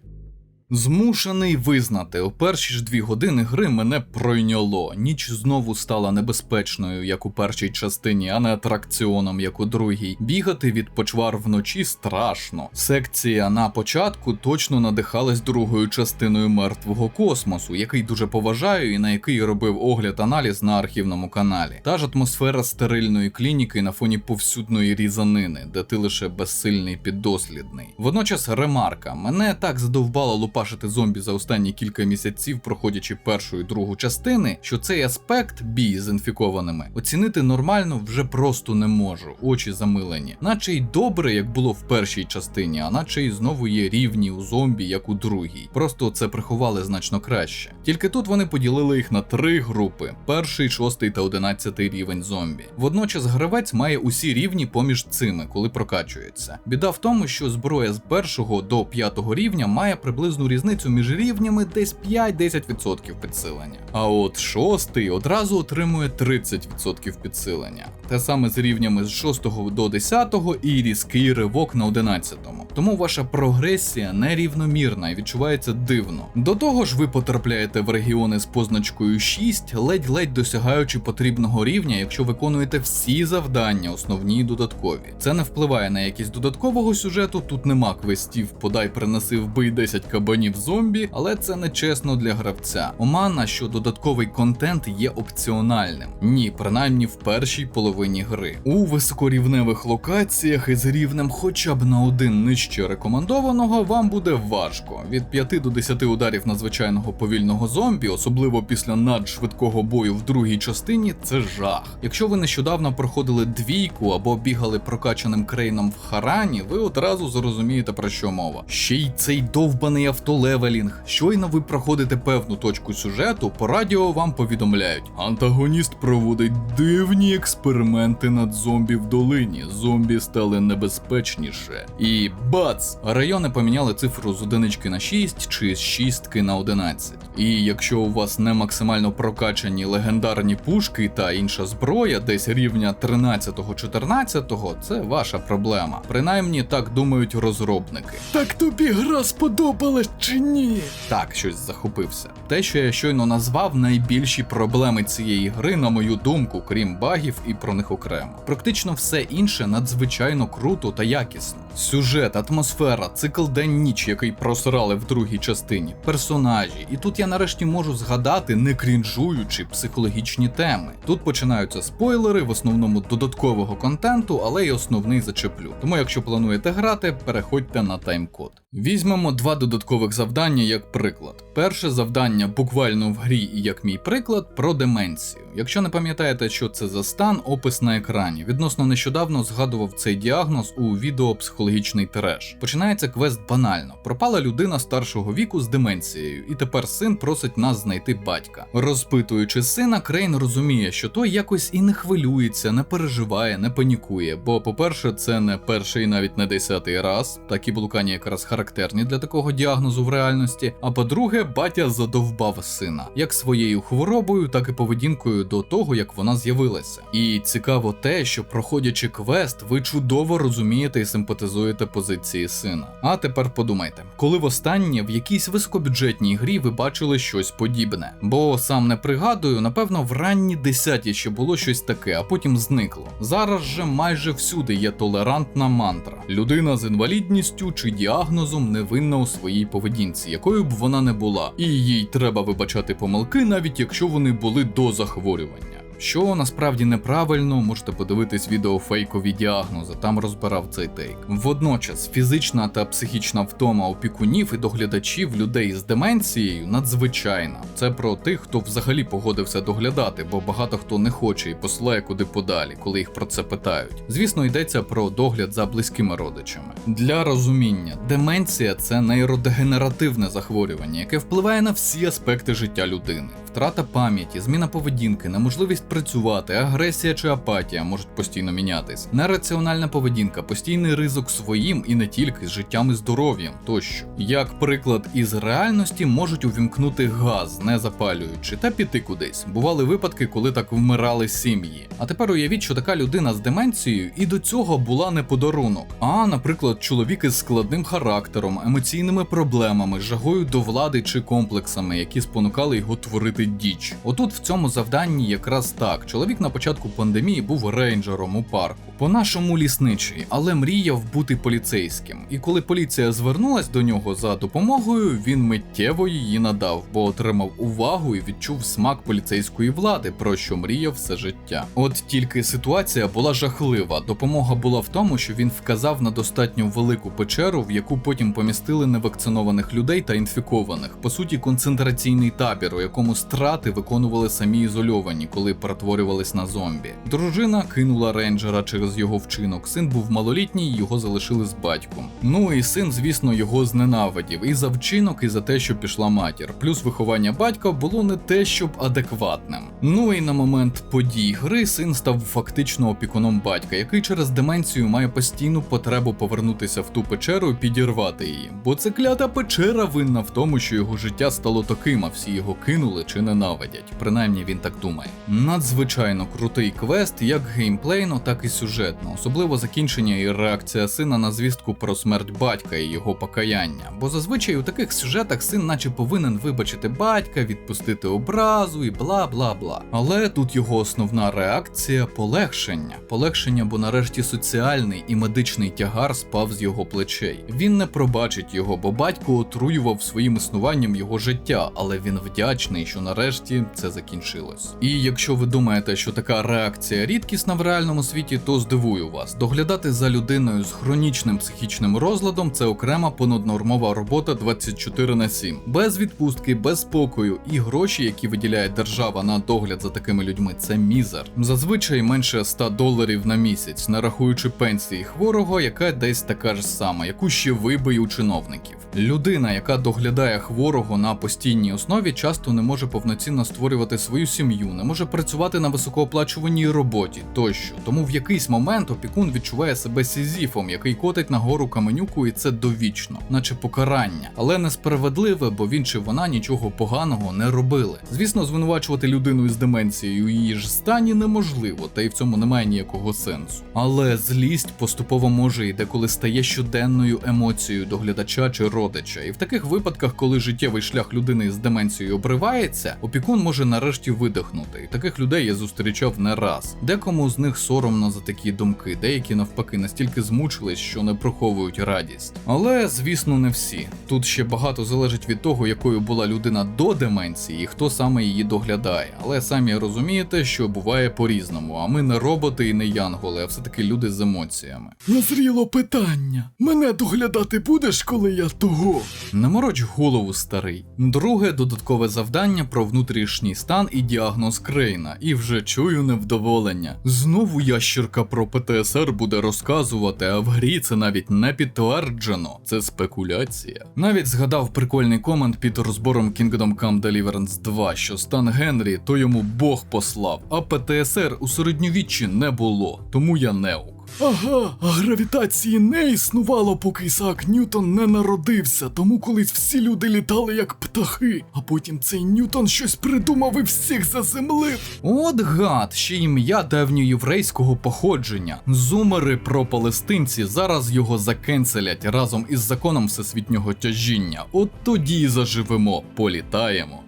Змушений визнати, у перші ж 2 години гри мене пройняло. Ніч знову стала небезпечною, як у першій частині, а не атракціоном, як у другій. Бігати від почвар вночі страшно. Секція на початку точно надихалась другою частиною Мертвого космосу, який дуже поважаю і на який робив огляд-аналіз на архівному каналі. Та ж атмосфера стерильної клініки на фоні повсюдної різанини, де ти лише безсильний піддослідний. Водночас ремарка. Мене так задовбало лупашити зомбі за останні кілька місяців, проходячи першу і другу частини, що цей аспект, бій з інфікованими, оцінити нормально вже просто не можу, очі замилені. Наче й добре, як було в першій частині, а наче й знову є рівні у зомбі, як у другій. Просто це приховали значно краще. Тільки тут вони поділили їх на 3 групи: 1, 6 та 11 рівень зомбі. Водночас гравець має усі рівні поміж цими, коли прокачується. Біда в тому, що зброя з 1 до 5 рівня має приблизну різницю між рівнями десь 5-10% підсилення. А от 6 одразу отримує 30% підсилення. Те саме з рівнями з 6 до 10 і різкий ривок на 11. Тому ваша прогресія нерівномірна і відчувається дивно. До того ж, ви потрапляєте в регіони з позначкою 6, ледь-ледь досягаючи потрібного рівня, якщо виконуєте всі завдання, основні і додаткові. Це не впливає на якість додаткового сюжету, тут нема квестів «подай, принеси, вбий 10 кабанів зомбі», але це не чесно для гравця. Омана, що додатковий контент є опціональним. Ні, принаймні в першій половині гри. У високорівневих локаціях із рівнем хоча б на 1 нижче рекомендованого вам буде важко. Від 5 до 10 ударів на звичайного повільного зомбі, особливо після надшвидкого бою в другій частині, це жах. Якщо ви нещодавно проходили двійку або бігали прокачаним крейном в Харані, ви одразу зрозумієте, про що мова. Ще й цей довбаний автолевелінг. Щойно ви проходите певну точку сюжету, по радіо вам повідомляють: антагоніст проводить дивні експерименти над зомбі в долині. Зомбі стали небезпечніше. І бац! Райони поміняли цифру з 1 на 6 чи з 6 на 11. І якщо у вас не максимально прокачані легендарні пушки та інша зброя, десь рівня 13-14, це ваша проблема. Принаймні так думають розробники. Так тобі гра сподобалась чи ні? Так, щось захопився. Те, що я щойно назвав, найбільші проблеми цієї гри, на мою думку, крім багів і про них окремо. Практично все інше надзвичайно круто та якісно. Сюжет, атмосфера, цикл день-ніч, який просрали в другій частині, персонажі. І тут я нарешті можу згадати, не крінжуючи, психологічні теми. Тут починаються спойлери, в основному додаткового контенту, але й основний зачеплю. Тому якщо плануєте грати, переходьте на таймкод. Візьмемо 2 додаткових завдання як приклад. Перше завдання буквально в грі і як мій приклад про деменцію. Якщо не пам'ятаєте, що це за стан, опис на екрані. Відносно нещодавно згадував цей діагноз у відео «Психологічний треш». Починається квест банально. Пропала людина старшого віку з деменцією, і тепер син просить нас знайти батька. Розпитуючи сина, Крейн розуміє, що той якось і не хвилюється, не переживає, не панікує, бо, по-перше, це не перший і навіть не 10-й раз, такі блукання якраз характерні для такого діагнозу в реальності, а по-друге, батя задовбав сина, як своєю хворобою, так і поведінкою до того, як вона з'явилася. І цікаво те, що проходячи квест, ви чудово розумієте і симпатизуєте позиції сина. А тепер подумайте, коли востаннє в якійсь високобюджетній грі ви бачили щось подібне? Бо сам не пригадую, напевно, в ранні 10-ті ще було щось таке, а потім зникло. Зараз же майже всюди є толерантна мантра. Людина з інвалідністю чи діагнозом невинна у своїй поведінці, якою б вона не була, і їй треба вибачати помилки, навіть якщо вони були до захворювання. Що насправді неправильно, можете подивитись відео фейкові діагнози, там розбирав цей тейк. Водночас, фізична та психічна втома опікунів і доглядачів людей з деменцією надзвичайна. Це про тих, хто взагалі погодився доглядати, бо багато хто не хоче і посилає куди подалі, коли їх про це питають. Звісно, йдеться про догляд за близькими родичами. Для розуміння, деменція – це нейродегенеративне захворювання, яке впливає на всі аспекти життя людини. Втрата пам'яті, зміна поведінки, неможливість працювати, агресія чи апатія можуть постійно мінятись, нераціональна поведінка, постійний ризик своїм і не тільки з життям і здоров'ям тощо. Як приклад із реальності, можуть увімкнути газ, не запалюючи, та піти кудись. Бували випадки, коли так вмирали сім'ї. А тепер уявіть, що така людина з деменцією і до цього була не подарунок, а, наприклад, чоловік із складним характером, емоційними проблемами, жагою до влади чи комплексами, які спонукали його творити діч. Отут в цьому завданні якраз так. Чоловік на початку пандемії був рейнджером у парку. По-нашому лісничий, але мріяв бути поліцейським. І коли поліція звернулась до нього за допомогою, він миттєво її надав, бо отримав увагу і відчув смак поліцейської влади, про що мріяв все життя. От тільки ситуація була жахлива. Допомога була в тому, що він вказав на достатньо велику печеру, в яку потім помістили невакцинованих людей та інфікованих. По суті, концентраційний табір, у якому страти виконували самі ізольовані, коли перетворювались на зомбі. Дружина кинула рейнджера через його вчинок, син був малолітній, його залишили з батьком. Ну і син, звісно, його зненавидів і за вчинок, і за те, що пішла матір. Плюс виховання батька було не те, щоб адекватним. Ну і на момент подій гри син став фактично опікуном батька, який через деменцію має постійну потребу повернутися в ту печеру і підірвати її. Бо це клята печера винна в тому, що його життя стало таким, а всі його кинули чи ненавидять. Принаймні він так думає. Надзвичайно крутий квест, як геймплейно, так і сюжетно. Особливо закінчення і реакція сина на звістку про смерть батька і його покаяння. Бо зазвичай у таких сюжетах син наче повинен вибачити батька, відпустити образу і бла-бла-бла. Але тут його основна реакція – полегшення. Полегшення, бо нарешті соціальний і медичний тягар спав з його плечей. Він не пробачить його, бо батько отруював своїм існуванням його життя, але він вдячний, що нарешті це закінчилось. І якщо ви думаєте, що така реакція рідкісна в реальному світі, то здивую вас. Доглядати за людиною з хронічним психічним розладом – це окрема понаднормова робота 24/7. Без відпустки, без спокою і гроші, які виділяє держава на догляд за такими людьми – це мізер. Зазвичай менше $100 на місяць, не рахуючи пенсії хворого, яка десь така ж сама, яку ще вибий у чиновників. Людина, яка доглядає хворого на постійній основі, часто не може повноцінно створювати свою сім'ю, не може працювати на високооплачуваній роботі тощо. Тому в якийсь момент опікун відчуває себе сізіфом, який котить на гору каменюку, і це довічно, наче покарання. Але несправедливе, бо він чи вона нічого поганого не робили. Звісно, звинувачувати людину із деменцією у її ж стані неможливо, та й в цьому немає ніякого сенсу. Але злість поступово може і деколи стає щоденною емоцією доглядача чи родича. І в таких випадках, коли життєвий шлях людини з деменцією обривається, опікун може нарешті видихнути. І таких людей я зустрічав не раз. Декому з них соромно за такі думки, деякі навпаки настільки змучились, що не приховують радість. Але, звісно, не всі. Тут ще багато залежить від того, якою була людина до деменції і хто саме її доглядає. Але самі розумієте, що буває по-різному, а ми не роботи і не янголи, а все-таки люди з емоціями. Назріло питання. Мене доглядати будеш, коли я того? Не мороч голову, старий. Друге додаткове завдання про внутрішній стан і діагноз Крейна. І вже чую невдоволення. Знову ящірка про ПТСР буде розказувати, а в грі це навіть не підтверджено. Це спекуляція. Навіть згадав прикольний комент під розбором Kingdom Come Deliverance 2, що стан Генрі то йому Бог послав, а ПТСР у середньовіччі не було. Тому я неук. Ага, а гравітації не існувало, поки Ісаак Ньютон не народився, тому колись всі люди літали як птахи, а потім цей Ньютон щось придумав і всіх заземлив. От гад, ще ім'я давньоєврейського походження. Зумери про палестинці зараз його закенселять разом із законом всесвітнього тяжіння. От тоді і заживемо, політаємо.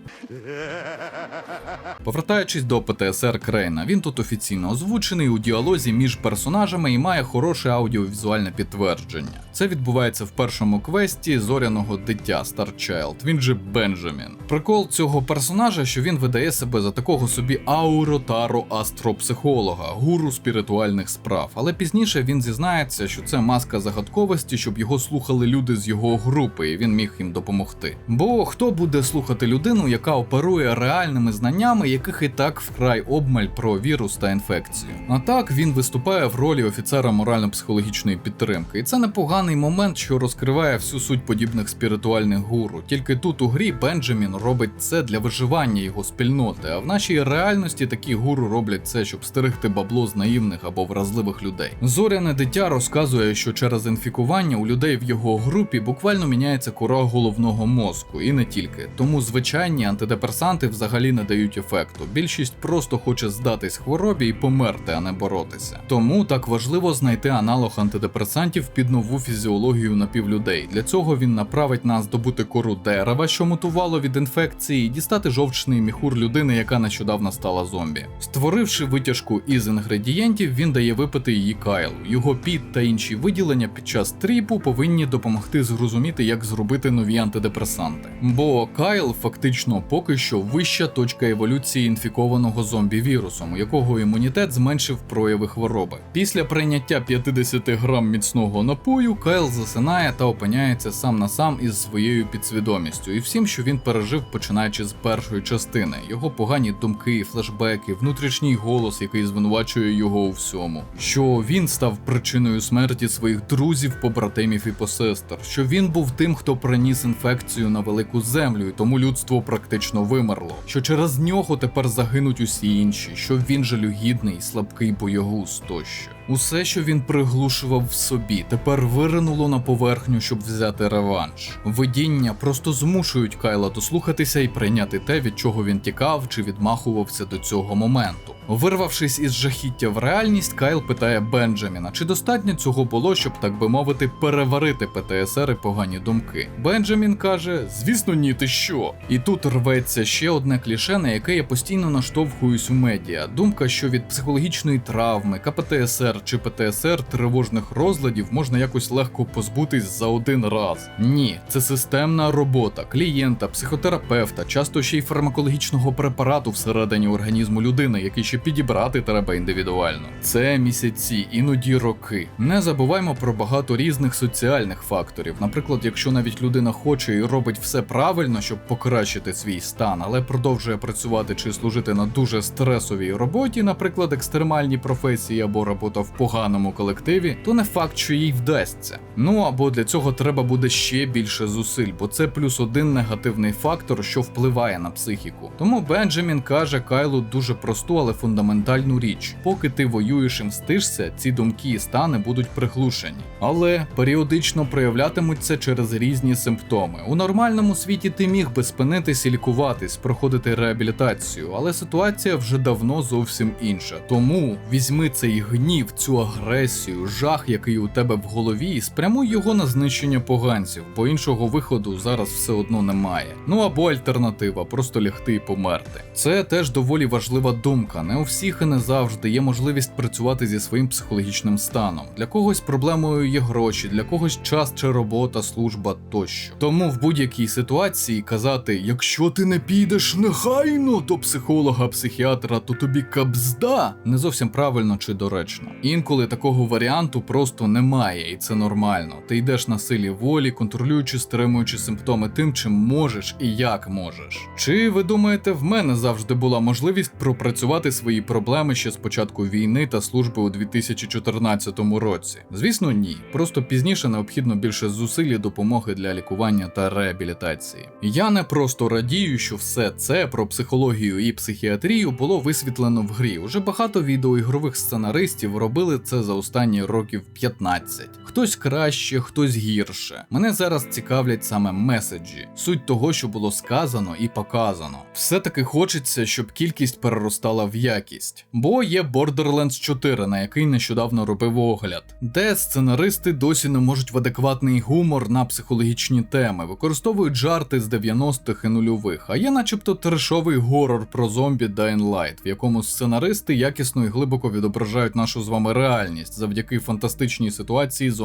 Повертаючись до ПТСР Крейна, він тут офіційно озвучений у діалозі між персонажами і має хороше аудіовізуальне підтвердження. Це відбувається в першому квесті зоряного дитя Старчайлд, він же Бенджамін. Прикол цього персонажа, що він видає себе за такого собі ауротаро астропсихолога, гуру спіритуальних справ, але пізніше він зізнається, що це маска загадковості, щоб його слухали люди з його групи, і він міг їм допомогти. Бо хто буде слухати людину, яка оперує реальними знаннями, яких і так вкрай обмаль про вірус та інфекцію? А так він виступає в ролі офіцера морально-психологічної підтримки, і це непоганий момент, що розкриває всю суть подібних спіритуальних гуру. Тільки тут у грі Бенджамін робить це для виживання його спільноти, а в нашій реальності такі гуру роблять це, щоб стерегти бабло з наївних або вразливих людей. Зоряне дитя розказує, що через інфікування у людей в його групі буквально міняється кора головного мозку, і не тільки. Тому звичайні антидепресанти взагалі не дають ефекту. Більшість просто хоче здатись хворобі і померти, а не боротися. Тому так важливо знайти аналог антидепресантів під нову фізіологію напівлюдей. Для цього він направить нас добути кору дерева, що мутувало від інфекції, і дістати жовчний міхур людини, яка нещодавно стала зомбі. Створивши витяжку із інгредієнтів, він дає випити її Кайлу. Його піт та інші виділення під час тріпу повинні допомогти зрозуміти, як зробити нові антидепресанти. Бо Кайл фактично поки що вища точка еволюції інфікованого зомбі-вірусом, у якого імунітет зменшив прояви хвороби. Після прийняття 50 грам міцного напою, Кайл засинає та опиняється сам на сам із своєю підсвідомістю і всім, що він пережив, починаючи з першої частини. Його погані думки, флешбеки, внутрішній голос, який звинувачує його у всьому. Що він став причиною смерті своїх друзів, побратимів і посестер. Що він був тим, хто приніс інфекцію на велику землю, і тому людство практично вимерло. Що через нього тепер загинуть усі інші. Що він жалюгідний, слабкий боягуз тощо. Усе, що він приглушував в собі, тепер виринуло на поверхню, щоб взяти реванш. Видіння просто змушують Кайла дослухатися і прийняти те, від чого він тікав чи відмахувався до цього моменту. Вирвавшись із жахіття в реальність, Кайл питає Бенджаміна, чи достатньо цього було, щоб, так би мовити, переварити ПТСР і погані думки. Бенджамін каже: звісно ні, ти що? І тут рветься ще одне кліше, на яке я постійно наштовхуюсь у медіа. Думка, що від психологічної травми, КПТСР чи ПТСР тривожних розладів можна якось легко позбутись за один раз. Ні, це системна робота клієнта, психотерапевта, часто ще й фармакологічного препарату всередині організму людини, який ще підібрати треба індивідуально. Це місяці, іноді роки. Не забуваймо про багато різних соціальних факторів. Наприклад, якщо навіть людина хоче і робить все правильно, щоб покращити свій стан, але продовжує працювати чи служити на дуже стресовій роботі, наприклад, екстремальній професії або робота в поганому колективі, то не факт, що їй вдасться. Ну або для цього треба буде ще більше зусиль, бо це плюс один негативний фактор, що впливає на психіку. Тому Бенджамін каже Кайлу дуже просту, але фундаментальну річ. Поки ти воюєш і мстишся, ці думки і стани будуть приглушені. Але періодично проявлятимуться через різні симптоми. У нормальному світі ти міг би спинитись і лікуватись, проходити реабілітацію, але ситуація вже давно зовсім інша. Тому візьми цей гнів, цю агресію, жах, який у тебе в голові, і спрямуй його на знищення поганців, бо іншого виходу зараз все одно немає. Ну або альтернатива, просто лягти і померти. Це теж доволі важлива думка. Не у всіх і не завжди є можливість працювати зі своїм психологічним станом. Для когось проблемою є гроші, для когось час чи робота, служба тощо. Тому в будь-якій ситуації казати, якщо ти не підеш негайно до психолога-психіатра, то тобі кабзда, не зовсім правильно чи доречно. Інколи такого варіанту просто немає, і це нормально. Ти йдеш на силі волі, контролюючи, стримуючи симптоми тим, чим можеш і як можеш. Чи ви думаєте, в мене завжди була можливість пропрацювати свої проблеми ще з початку війни та служби у 2014 році? Звісно, ні. Просто пізніше необхідно більше зусиль і допомоги для лікування та реабілітації. Я не просто радію, що все це про психологію і психіатрію було висвітлено в грі. Уже багато відеоігрових сценаристів робили це за останні років 15. Хтось краще, хтось гірше. Мене зараз цікавлять саме меседжі, суть того, що було сказано і показано. Все-таки хочеться, щоб кількість переростала в якість. Бо є Borderlands 4, на який нещодавно робив огляд, де сценаристи досі не можуть в адекватний гумор на психологічні теми, використовують жарти з 90-х і нульових, а є начебто трешовий горор про зомбі Dying Light, в якому сценаристи якісно і глибоко відображають нашу з вами реальність завдяки фантастичній ситуації зомбі-постапокаліпсису.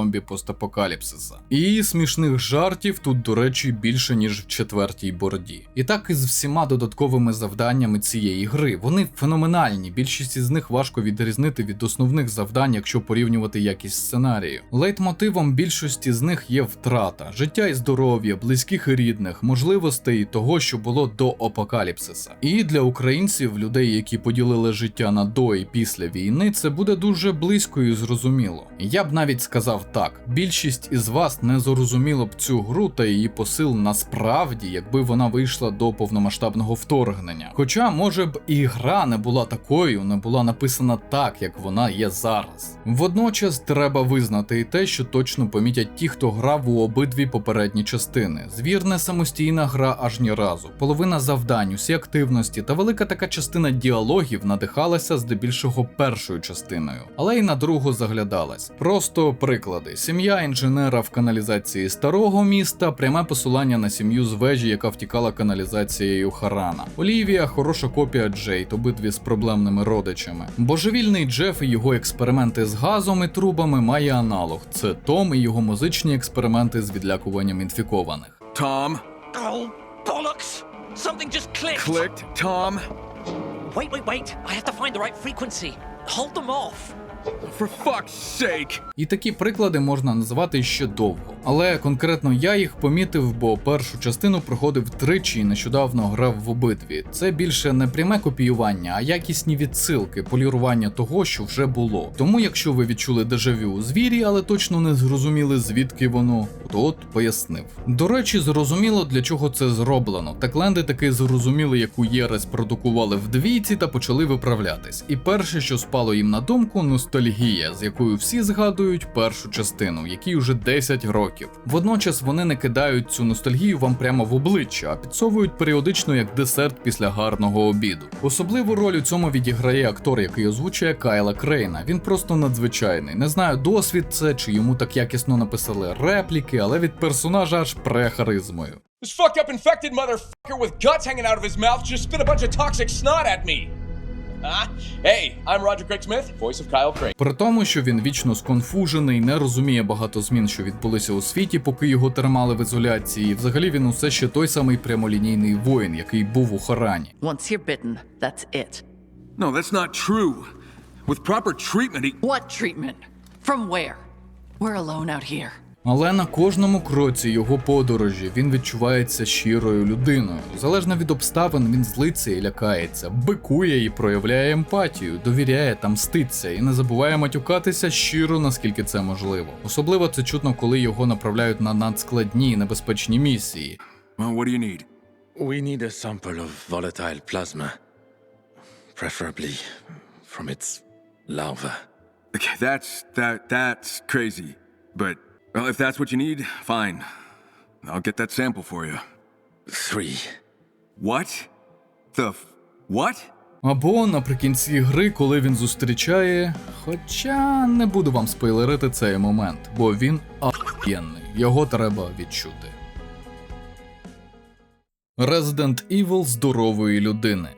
постапокаліпсиса. І смішних жартів тут, до речі, більше, ніж в четвертій борді. І так із всіма додатковими завданнями цієї гри. Вони феноменальні, більшість із них важко відрізнити від основних завдань, якщо порівнювати якість сценарію. Лейтмотивом більшості з них є втрата, життя і здоров'я, близьких і рідних, можливостей того, що було до апокаліпсиса. І для українців, людей, які поділили життя на до і після війни, це буде дуже близько і зрозуміло. Я б навіть сказав так, більшість із вас не зрозуміло б цю гру та її посил насправді, якби вона вийшла до повномасштабного вторгнення. Хоча, може б, і гра не була такою, не була написана так, як вона є зараз. Водночас треба визнати і те, що точно помітять ті, хто грав у обидві попередні частини. Звір не самостійна гра аж ні разу. Половина завдань, усі активності та велика така частина діалогів надихалася здебільшого першою частиною, але й на другу заглядалась. Просто приклади. Сім'я інженера в каналізації старого міста, пряме посилання на сім'ю з вежі, яка втікала каналізацією Харана. Олівія – хороша копія Джейд, обидві з проблемними родичами. Божевільний Джеф і його експерименти з газом і трубами має аналог. Це Том і його музичні експерименти з відлякуванням інфікованих. Tom? Oh, bollocks! Something just clicked! Clicked? Tom? Wait. I have to find the right frequency. Hold them off. For fuck's sake! І такі приклади можна називати ще довго. Але конкретно я їх помітив, бо першу частину проходив тричі і нещодавно грав в обидві. Це більше не пряме копіювання, а якісні відсилки, полірування того, що вже було. Тому якщо ви відчули дежавю у звірі, але точно не зрозуміли, звідки воно, то от пояснив. До речі, зрозуміло, для чого це зроблено. Такленди таки зрозуміли, яку єресь продукували в двійці та почали виправлятись. І перше, що спало їм на думку, ностальгія, з якою всі згадують першу частину, якій уже 10 років. Водночас вони не кидають цю ностальгію вам прямо в обличчя, а підсовують періодично як десерт після гарного обіду. Особливу роль у цьому відіграє актор, який озвучує Кайла Крейна. Він просто надзвичайний. Не знаю, досвід це, чи йому так якісно написали репліки, але від персонажа аж пре харизмою. This fucked up infected motherfucker with guts hanging out of his mouth just spit a bunch of toxic snot at me. Hey, I'm Roger Craig Smith, voice of Kyle Crane. При тому, що він вічно сконфужений, не розуміє багато змін, що відбулися у світі, поки його тримали в ізоляції. Взагалі він усе ще той самий прямолінійний воїн, який був у Харані. Once you're bitten, that's it. No, that's not true. With proper treatment, he... What treatment? From where? We're alone out here. Але на кожному кроці його подорожі він відчувається щирою людиною. Залежно від обставин він злиться і лякається, бикує і проявляє емпатію, довіряє та мститься і не забуває матюкатися щиро, наскільки це можливо. Особливо це чутно, коли його направляють на надскладні і небезпечні місії. Well, what do you need? We need a sample of volatile plasma. Preferably from its larva. Okay, that's crazy. But, well, if that's what you need, fine. I'll get that sample for you. 3. What? What? Або наприкінці гри, коли він зустрічає... Хоча не буду вам спойлерити цей момент, бо він ахуєнний. Його треба відчути. Resident Evil здорової людини.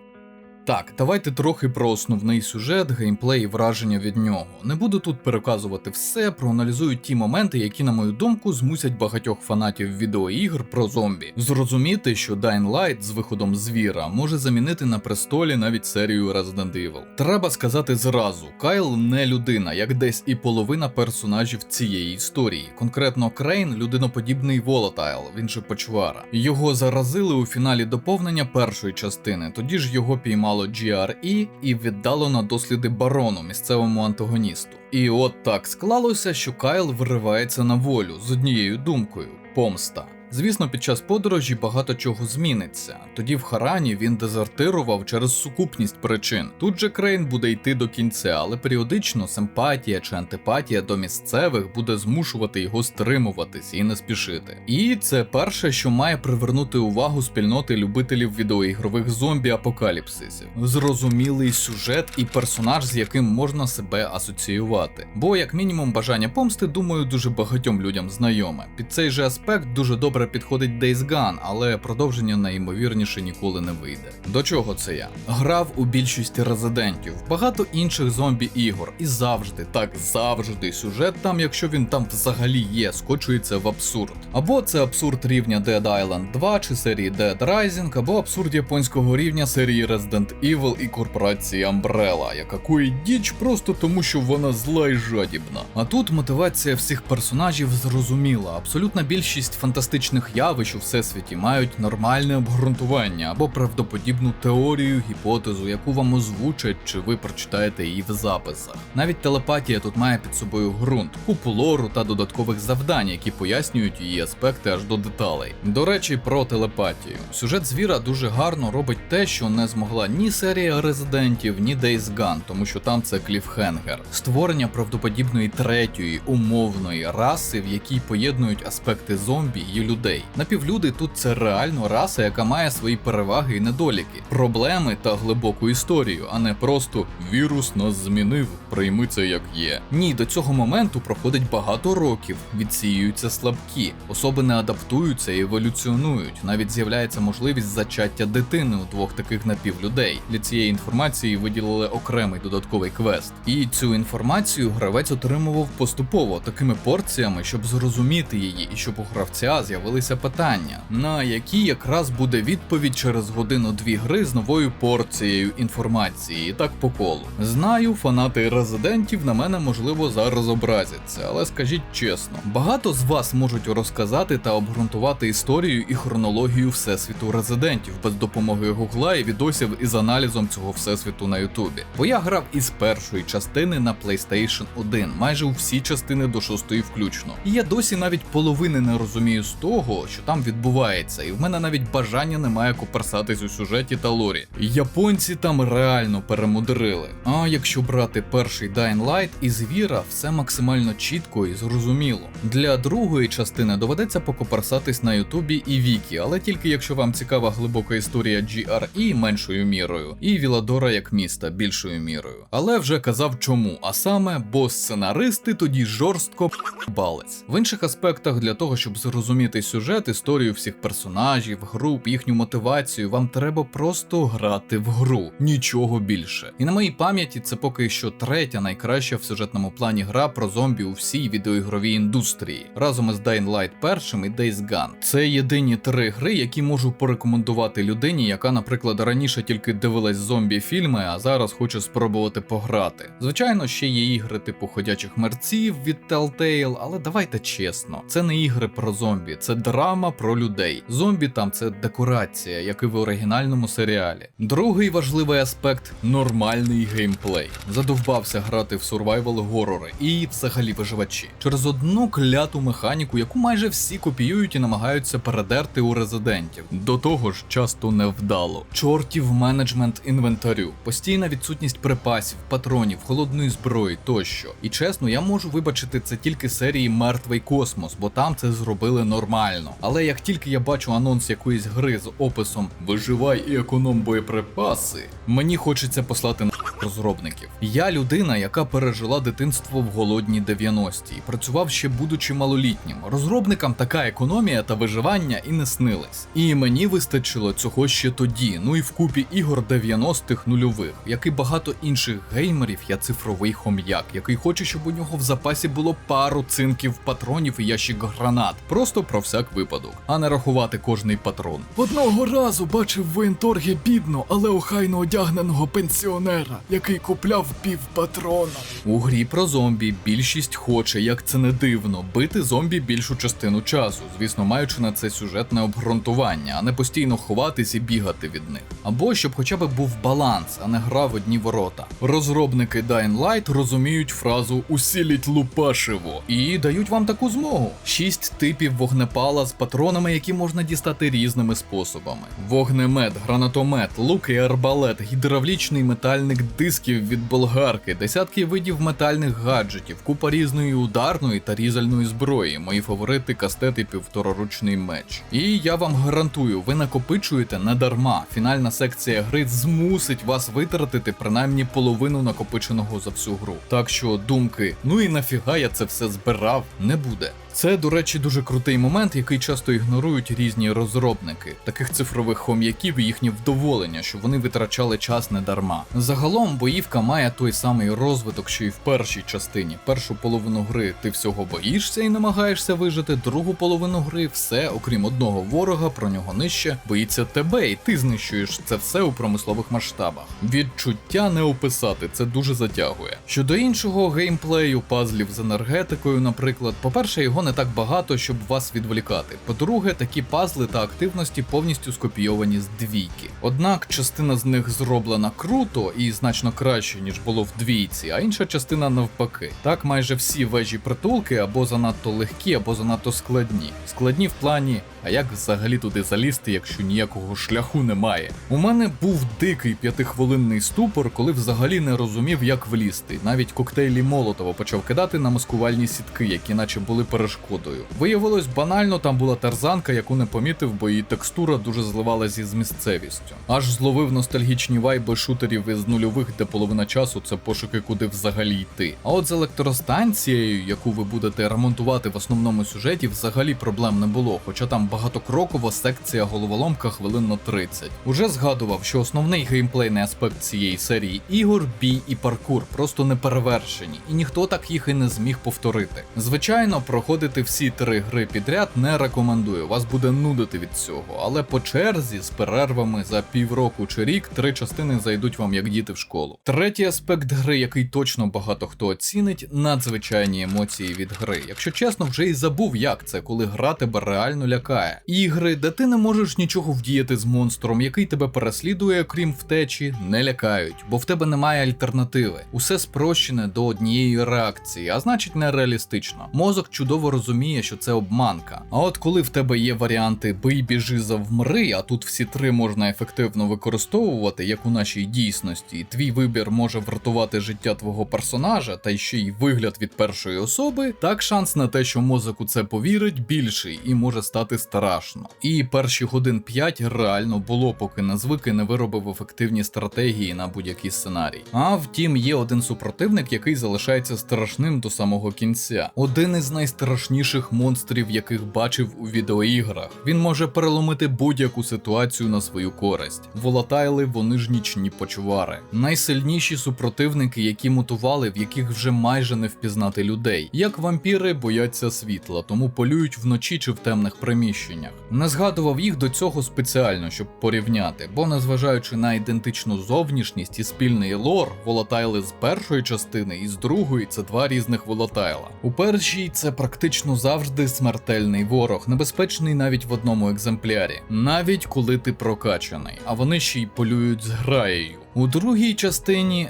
Так, давайте трохи про основний сюжет, геймплей і враження від нього. Не буду тут переказувати все, проаналізую ті моменти, які, на мою думку, змусять багатьох фанатів відеоігр про зомбі зрозуміти, що Dying Light з виходом звіра може замінити на престолі навіть серію Resident Evil. Треба сказати зразу, Кайл не людина, як десь і половина персонажів цієї історії. Конкретно Крейн – людиноподібний волатайл, він же почвара. Його заразили у фіналі доповнення першої частини, тоді ж його піймали GRE і віддало на досліди Барону, місцевому антагоністу. І от так склалося, що Кайл виривається на волю з однією думкою – помста. Звісно, під час подорожі багато чого зміниться. Тоді в Харані він дезертирував через сукупність причин. Тут же Крейн буде йти до кінця, але періодично симпатія чи антипатія до місцевих буде змушувати його стримуватись і не спішити. І це перше, що має привернути увагу спільноти любителів відеоігрових зомбі-апокаліпсисів. Зрозумілий сюжет і персонаж, з яким можна себе асоціювати. Бо, як мінімум, бажання помсти, думаю, дуже багатьом людям знайоме. Під цей же аспект дуже добре добре підходить Days Gone, але продовження найімовірніше ніколи не вийде. До чого це я? Грав у більшості резидентів, багато інших зомбі-ігор, і завжди сюжет там, якщо він там взагалі є, скочується в абсурд. Або це абсурд рівня Dead Island 2 чи серії Dead Rising, або абсурд японського рівня серії Resident Evil і корпорації Umbrella, яка коїть діч просто тому, що вона зла і жадібна. А тут мотивація всіх персонажів зрозуміла. Абсолютна більшість фантастичних явищ у всесвіті мають нормальне обґрунтування або правдоподібну теорію, гіпотезу, яку вам озвучать, чи ви прочитаєте її в записах. Навіть телепатія тут має під собою ґрунт, купу лору та додаткових завдань, які пояснюють її аспекти аж до деталей. До речі, про телепатію. Сюжет звіра дуже гарно робить те, що не змогла ні серія Резидентів, ні Days Gone, тому що там це кліфхенгер. Створення правдоподібної третьої, умовної раси, в якій поєднують аспекти зомбі і людей. Напівлюди тут це реально раса, яка має свої переваги і недоліки, проблеми та глибоку історію, а не просто «вірус нас змінив, прийми це як є». Ні, до цього моменту проходить багато років, відсіюються слабкі, особи не адаптуються і еволюціонують, навіть з'являється можливість зачаття дитини у двох таких напівлюдей. Для цієї інформації виділили окремий додатковий квест. І цю інформацію гравець отримував поступово, такими порціями, щоб зрозуміти її, і щоб у гравця з'явилися питання, на які якраз буде відповідь через годину-дві гри з новою порцією інформації, і так по колу. Знаю, фанати резидентів на мене можливо зараз образяться, але скажіть чесно, багато з вас можуть розказати та обґрунтувати історію і хронологію всесвіту резидентів без допомоги гугла і відосів із аналізом цього всесвіту на ютубі. Бо я грав із першої частини на PlayStation 1, майже у всі частини до 6-ї включно. І я досі навіть половини не розумію з того, що там відбувається, і в мене навіть бажання немає коперсатись у сюжеті та лорі. Японці там реально перемудрили. А якщо брати перший Dying Light і звіра, все максимально чітко і зрозуміло. Для другої частини доведеться покоперсатись на ютубі і вікі, але тільки якщо вам цікава глибока історія GRE меншою мірою, і Віладора як міста більшою мірою. Але вже казав чому, а саме, бо сценаристи тоді жорстко балець. В інших аспектах для того, щоб зрозуміти сюжет, історію всіх персонажів, груп, їхню мотивацію, вам треба просто грати в гру, нічого більше. І на моїй пам'яті це поки що третя найкраща в сюжетному плані гра про зомбі у всій відеоігровій індустрії, разом із Dying Light 1 і Days Gone. Це єдині три гри, які можу порекомендувати людині, яка, наприклад, раніше тільки дивилась зомбі-фільми, а зараз хоче спробувати пограти. Звичайно, ще є ігри типу Ходячих мерців від Telltale, але давайте чесно, це не ігри про зомбі, це драма про людей. Зомбі там це декорація, як і в оригінальному серіалі. Другий важливий аспект – нормальний геймплей. Задовбався грати в сурвайвал-горори і взагалі виживачі. Через одну кляту механіку, яку майже всі копіюють і намагаються передерти у резидентів. До того ж, часто невдало. Чортів менеджмент інвентарю, постійна відсутність припасів, патронів, холодної зброї тощо. І чесно, я можу вибачити це тільки серії Мертвий космос, бо там це зробили нормально. Але як тільки я бачу анонс якоїсь гри з описом «Виживай і економ боєприпаси», мені хочеться послати на розробників. Я людина, яка пережила дитинство в голодні 90-ті і працював ще будучи малолітнім. Розробникам така економія та виживання і не снились. І мені вистачило цього ще тоді, ну і вкупі ігор 90-х нульових. Як і багато інших геймерів, я цифровий хом'як, який хоче, щоб у нього в запасі було пару цинків патронів і ящик гранат. Просто про всяк випадок, а не рахувати кожний патрон. Одного разу бачив в воєнторгі бідно, але охайно одягненого пенсіонера, який купляв пів патрона. У грі про зомбі більшість хоче, як це не дивно, бити зомбі більшу частину часу, звісно, маючи на це сюжетне обґрунтування, а не постійно ховатись і бігати від них. Або щоб хоча б був баланс, а не гра в одні ворота. Розробники Dying Light розуміють фразу «усіліть лупашево» і дають вам таку змогу. 6 типів вогнепала з патронами, які можна дістати різними способами. Вогнемет, гранатомет, лук і арбалет, гідравлічний метальник дисків від болгарки, десятки видів метальних гаджетів, купа різної ударної та різальної зброї, мої фаворити кастет і півтораручний меч. І я вам гарантую, ви накопичуєте не дарма. Фінальна секція гри змусить вас витратити принаймні половину накопиченого за всю гру. Так що думки, ну і нафіга я це все збирав, не буде. Це, до речі, дуже крутий момент, який часто ігнорують різні розробники, таких цифрових хом'яків і їхнє вдоволення, що вони витрачали час недарма. Загалом боївка має той самий розвиток, що й в першій частині. Першу половину гри ти всього боїшся і намагаєшся вижити, другу половину гри все, окрім одного ворога, про нього нижче, боїться тебе, і ти знищуєш це все у промислових масштабах. Відчуття не описати, це дуже затягує. Щодо іншого геймплею, пазлів з енергетикою, наприклад, по-перше, його не так багато, щоб вас відволікати. По-друге, такі пазли та активності повністю скопійовані з двійки. Однак частина з них зроблена круто і значно краще, ніж було в двійці, а інша частина навпаки. Так, майже всі вежі-притулки або занадто легкі, або занадто складні. Складні в плані, а як взагалі туди залізти, якщо ніякого шляху немає? У мене був дикий 5-хвилинний ступор, коли взагалі не розумів, як влізти. Навіть коктейлі Молотова почав кидати на маскувальні сітки, які наче були перешкодою. Виявилось, банально там була тарзанка, яку не помітив, бо її текстура дуже зливалась із місцевістю. Аж зловив ностальгічні вайби шутерів із нульових, де половина часу це пошуки, куди взагалі йти. А от з електростанцією, яку ви будете ремонтувати в основному сюжеті, взагалі проблем не було, хоча там багатокрокова секція головоломка хвилин на 30. Уже згадував, що основний геймплейний аспект цієї серії ігор – бій і паркур, просто не перевершені, і ніхто так їх і не зміг повторити. Звичайно, проходити всі 3 гри підряд не рекомендую, вас буде нудити від цього, але по черзі, з перервами за півроку чи рік, 3 частини зайдуть вам як діти в школу. Третій аспект гри, який точно багато хто оцінить – надзвичайні емоції від гри. Якщо чесно, вже і забув, як це, коли гра тебе реально лякає. Ігри, де ти не можеш нічого вдіяти з монстром, який тебе переслідує, крім втечі, не лякають, бо в тебе немає альтернативи. Усе спрощене до однієї реакції, а значить нереалістично. Мозок чудово розуміє, що це обманка. А от коли в тебе є варіанти «бий, біжи, завмри», а тут всі 3 можна ефективно використовувати, як у нашій дійсності, і твій вибір може врятувати життя твого персонажа, та ще й вигляд від першої особи, так шанс на те, що мозок у це повірить, більший і може стати страшно. І перші годин 5 реально було, поки на звики не виробив ефективні стратегії на будь-який сценарій. А втім, є один супротивник, який залишається страшним до самого кінця. Один із найстрашніших монстрів, яких бачив у відеоіграх. Він може переломити будь-яку ситуацію на свою користь. Волатайли, вони ж нічні почвари. Найсильніші супротивники, які мутували, в яких вже майже не впізнати людей. Як вампіри бояться світла, тому полюють вночі чи в темних приміщеннях. Не згадував їх до цього спеціально, щоб порівняти, бо незважаючи на ідентичну зовнішність і спільний лор, волатайли з першої частини і з другої – це 2 різних волатайла. У першій це практично завжди смертельний ворог, небезпечний навіть в одному екземплярі, навіть коли ти прокачаний, а вони ще й полюють з граєю. У другій частині,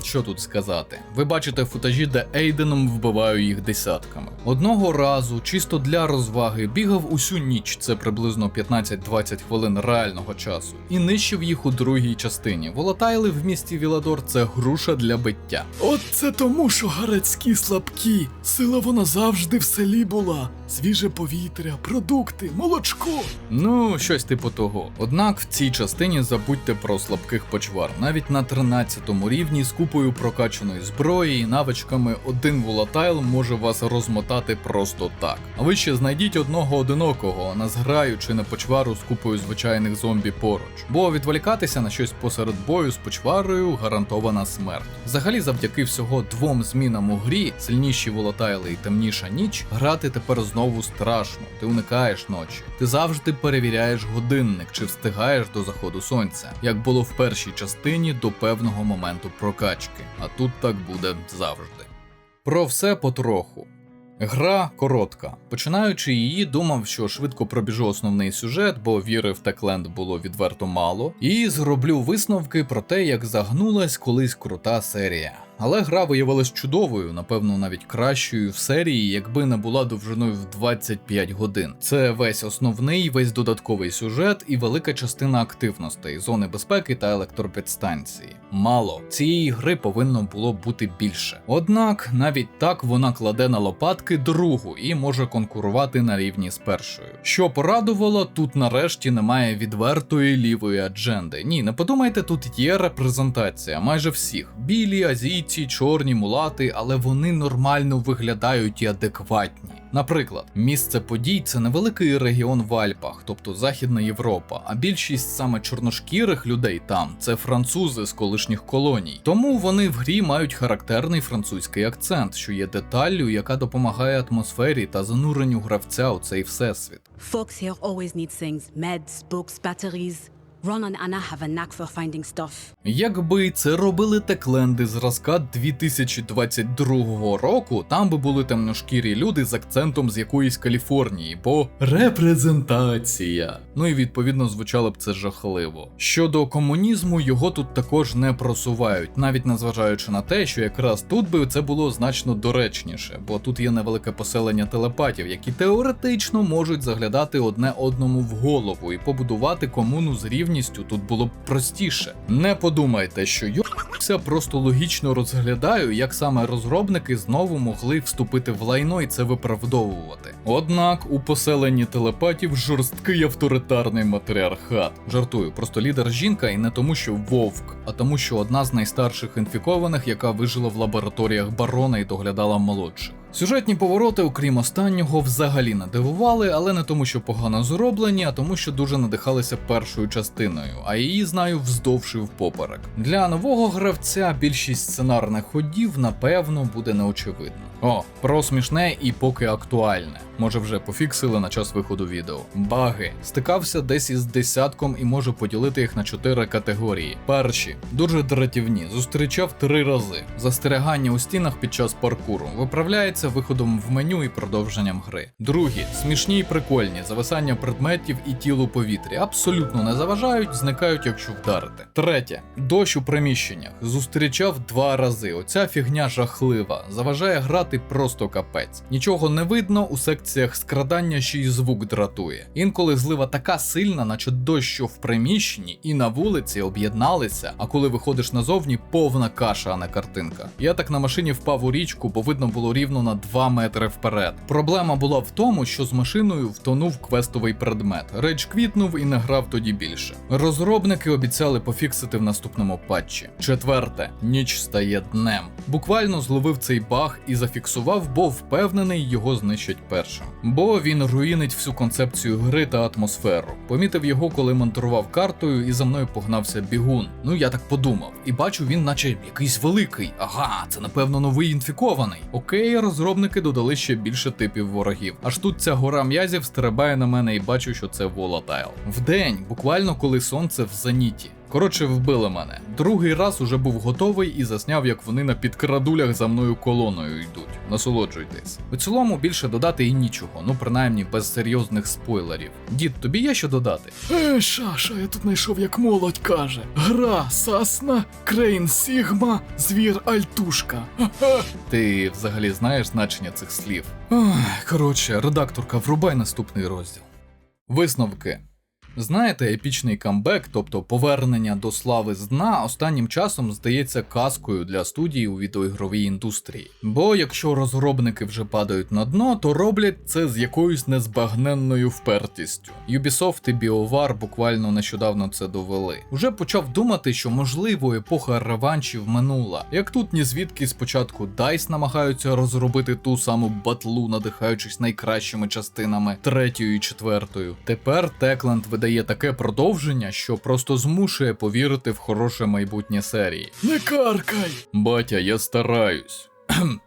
що тут сказати, ви бачите футажі, де Ейденом вбиваю їх десятками. Одного разу, чисто для розваги, бігав усю ніч, це приблизно 15-20 хвилин реального часу, і нищив їх у другій частині. Волатайли в місті Віладор – це груша для биття. От це тому, що гарацькі слабкі. Сила вона завжди в селі була. Свіже повітря, продукти, молочко. Щось типу того. Однак в цій частині забудьте про слабких почвар. Навіть на 13-му рівні з купою прокачаної зброї і навичками один волатайл може вас розмотати просто так. А ви ще знайдіть одного одинокого, на зграю чи на почвару з купою звичайних зомбі поруч. Бо відволікатися на щось посеред бою з почварою гарантована смерть. Взагалі, завдяки всього 2 змінам у грі, сильніші волатайли і темніша ніч, грати тепер знову страшно. Ти уникаєш ночі. Ти завжди перевіряєш годинник, чи встигаєш до заходу сонця, як було в першій частині до певного моменту прокачки. А тут так буде завжди. Про все потроху. Гра коротка. Починаючи її, думав, що швидко пробіжу основний сюжет, бо віри в Techland було відверто мало, і зроблю висновки про те, як загнулась колись крута серія. Але гра виявилась чудовою, напевно, навіть кращою в серії, якби не була довжиною в 25 годин. Це весь основний, весь додатковий сюжет і велика частина активностей, зони безпеки та електропідстанції. Мало. Цієї гри повинно було бути більше. Однак, навіть так вона кладе на лопатки другу і може конкурувати на рівні з першою. Що порадувало, тут нарешті немає відвертої лівої адженди. Ні, не подумайте, тут є репрезентація майже всіх. Білі, азійці, білоруці, чорні, мулати, але вони нормально виглядають і адекватні. Наприклад, місце подій – це невеликий регіон в Альпах, тобто Західна Європа, а більшість саме чорношкірих людей там – це французи з колишніх колоній. Тому вони в грі мають характерний французький акцент, що є деталлю, яка допомагає атмосфері та зануренню гравця у цей всесвіт. Folks here always need things. Meds, books, batteries. Ron and Anna have a knack for finding stuff. Якби це робили Techland зразка 2022 року, там би були темношкірі люди з акцентом з якоїсь Каліфорнії, бо репрезентація. Ну і відповідно звучало б це жахливо. Щодо комунізму, його тут також не просувають, навіть незважаючи на те, що якраз тут би це було значно доречніше, бо тут є невелике поселення телепатів, які теоретично можуть заглядати одне одному в голову і побудувати комуну з рівністю тут було б простіше. Не подумайте, що я просто логічно розглядаю, як саме розробники знову могли вступити в лайно і це виправдовувати. Однак у поселенні телепатів жорсткий авторитарний матріархат. Жартую, просто лідер жінка і не тому, що вовк, а тому, що одна з найстарших інфікованих, яка вижила в лабораторіях барона і доглядала молодших. Сюжетні повороти, окрім останнього, взагалі не дивували, але не тому, що погано зроблені, а тому, що дуже надихалися першою частиною, а її знаю вздовж і впоперек. Для нового гравця більшість сценарних ходів, напевно, буде неочевидно. О, про смішне і поки актуальне. Може вже пофіксили на час виходу відео. Баги. Стикався десь із десятком і можу поділити їх на 4 категорії. Перші. Дуже дратівні. Зустрічав 3 рази. Застерігання у стінах під час паркуру. Виправляється виходом в меню і продовженням гри. Другі. Смішні і прикольні. Зависання предметів і тіл у повітрі. Абсолютно не заважають, зникають, якщо вдарити. Третє. Дощ у приміщеннях. Зустрічав 2 рази. Оця фігня жахлива. Заважає грати просто капець. Нічого не видно, у секціях скрадання ще й звук дратує. Інколи злива така сильна, наче дощ, що в приміщенні і на вулиці об'єдналися, а коли виходиш назовні, повна каша, а не картинка. Я так на машині впав у річку, бо видно було рівно на 2 метри вперед. Проблема була в тому, що з машиною втонув квестовий предмет. Рейдж квітнув і не грав тоді більше. Розробники обіцяли пофіксити в наступному патчі. Четверте. Ніч стає днем. Буквально зловив цей баг і зафіксував, бо впевнений, його знищать першим. Бо він руїнить всю концепцію гри та атмосферу. Помітив його, коли монтував картою і за мною погнався бігун. Ну я так подумав. І бачу, він наче якийсь великий. Ага, це напевно новий інфікований. Окей, розробники додали ще більше типів ворогів. Аж тут ця гора м'язів стрибає на мене і бачу, що це волатайл. Вдень, буквально коли сонце в зеніті. Коротше, вбили мене. Другий раз уже був готовий і засняв, як вони на підкрадулях за мною колоною йдуть. Насолоджуйтесь. У цілому більше додати і нічого, ну принаймні без серйозних спойлерів. Дід, тобі є що додати? Шаша, я тут знайшов, як молодь каже. Гра Сасна, Крейн Сігма, звір Альтушка. Ти взагалі знаєш значення цих слів? Коротше, редакторка, врубай наступний розділ. Висновки. Знаєте, епічний камбек, тобто повернення до слави з дна, останнім часом здається казкою для студії у відеоігровій індустрії. Бо якщо розробники вже падають на дно, то роблять це з якоюсь незбагненною впертістю. Ubisoft і BioWare буквально нещодавно це довели. Уже почав думати, що можливо епоха реваншів минула. Як тут ні звідки спочатку DICE намагаються розробити ту саму батлу, надихаючись найкращими частинами 3-ю і 4-ю. Тепер Techland видає таке продовження, що просто змушує повірити в хороше майбутнє серії. Не каркай! Батя, я стараюсь.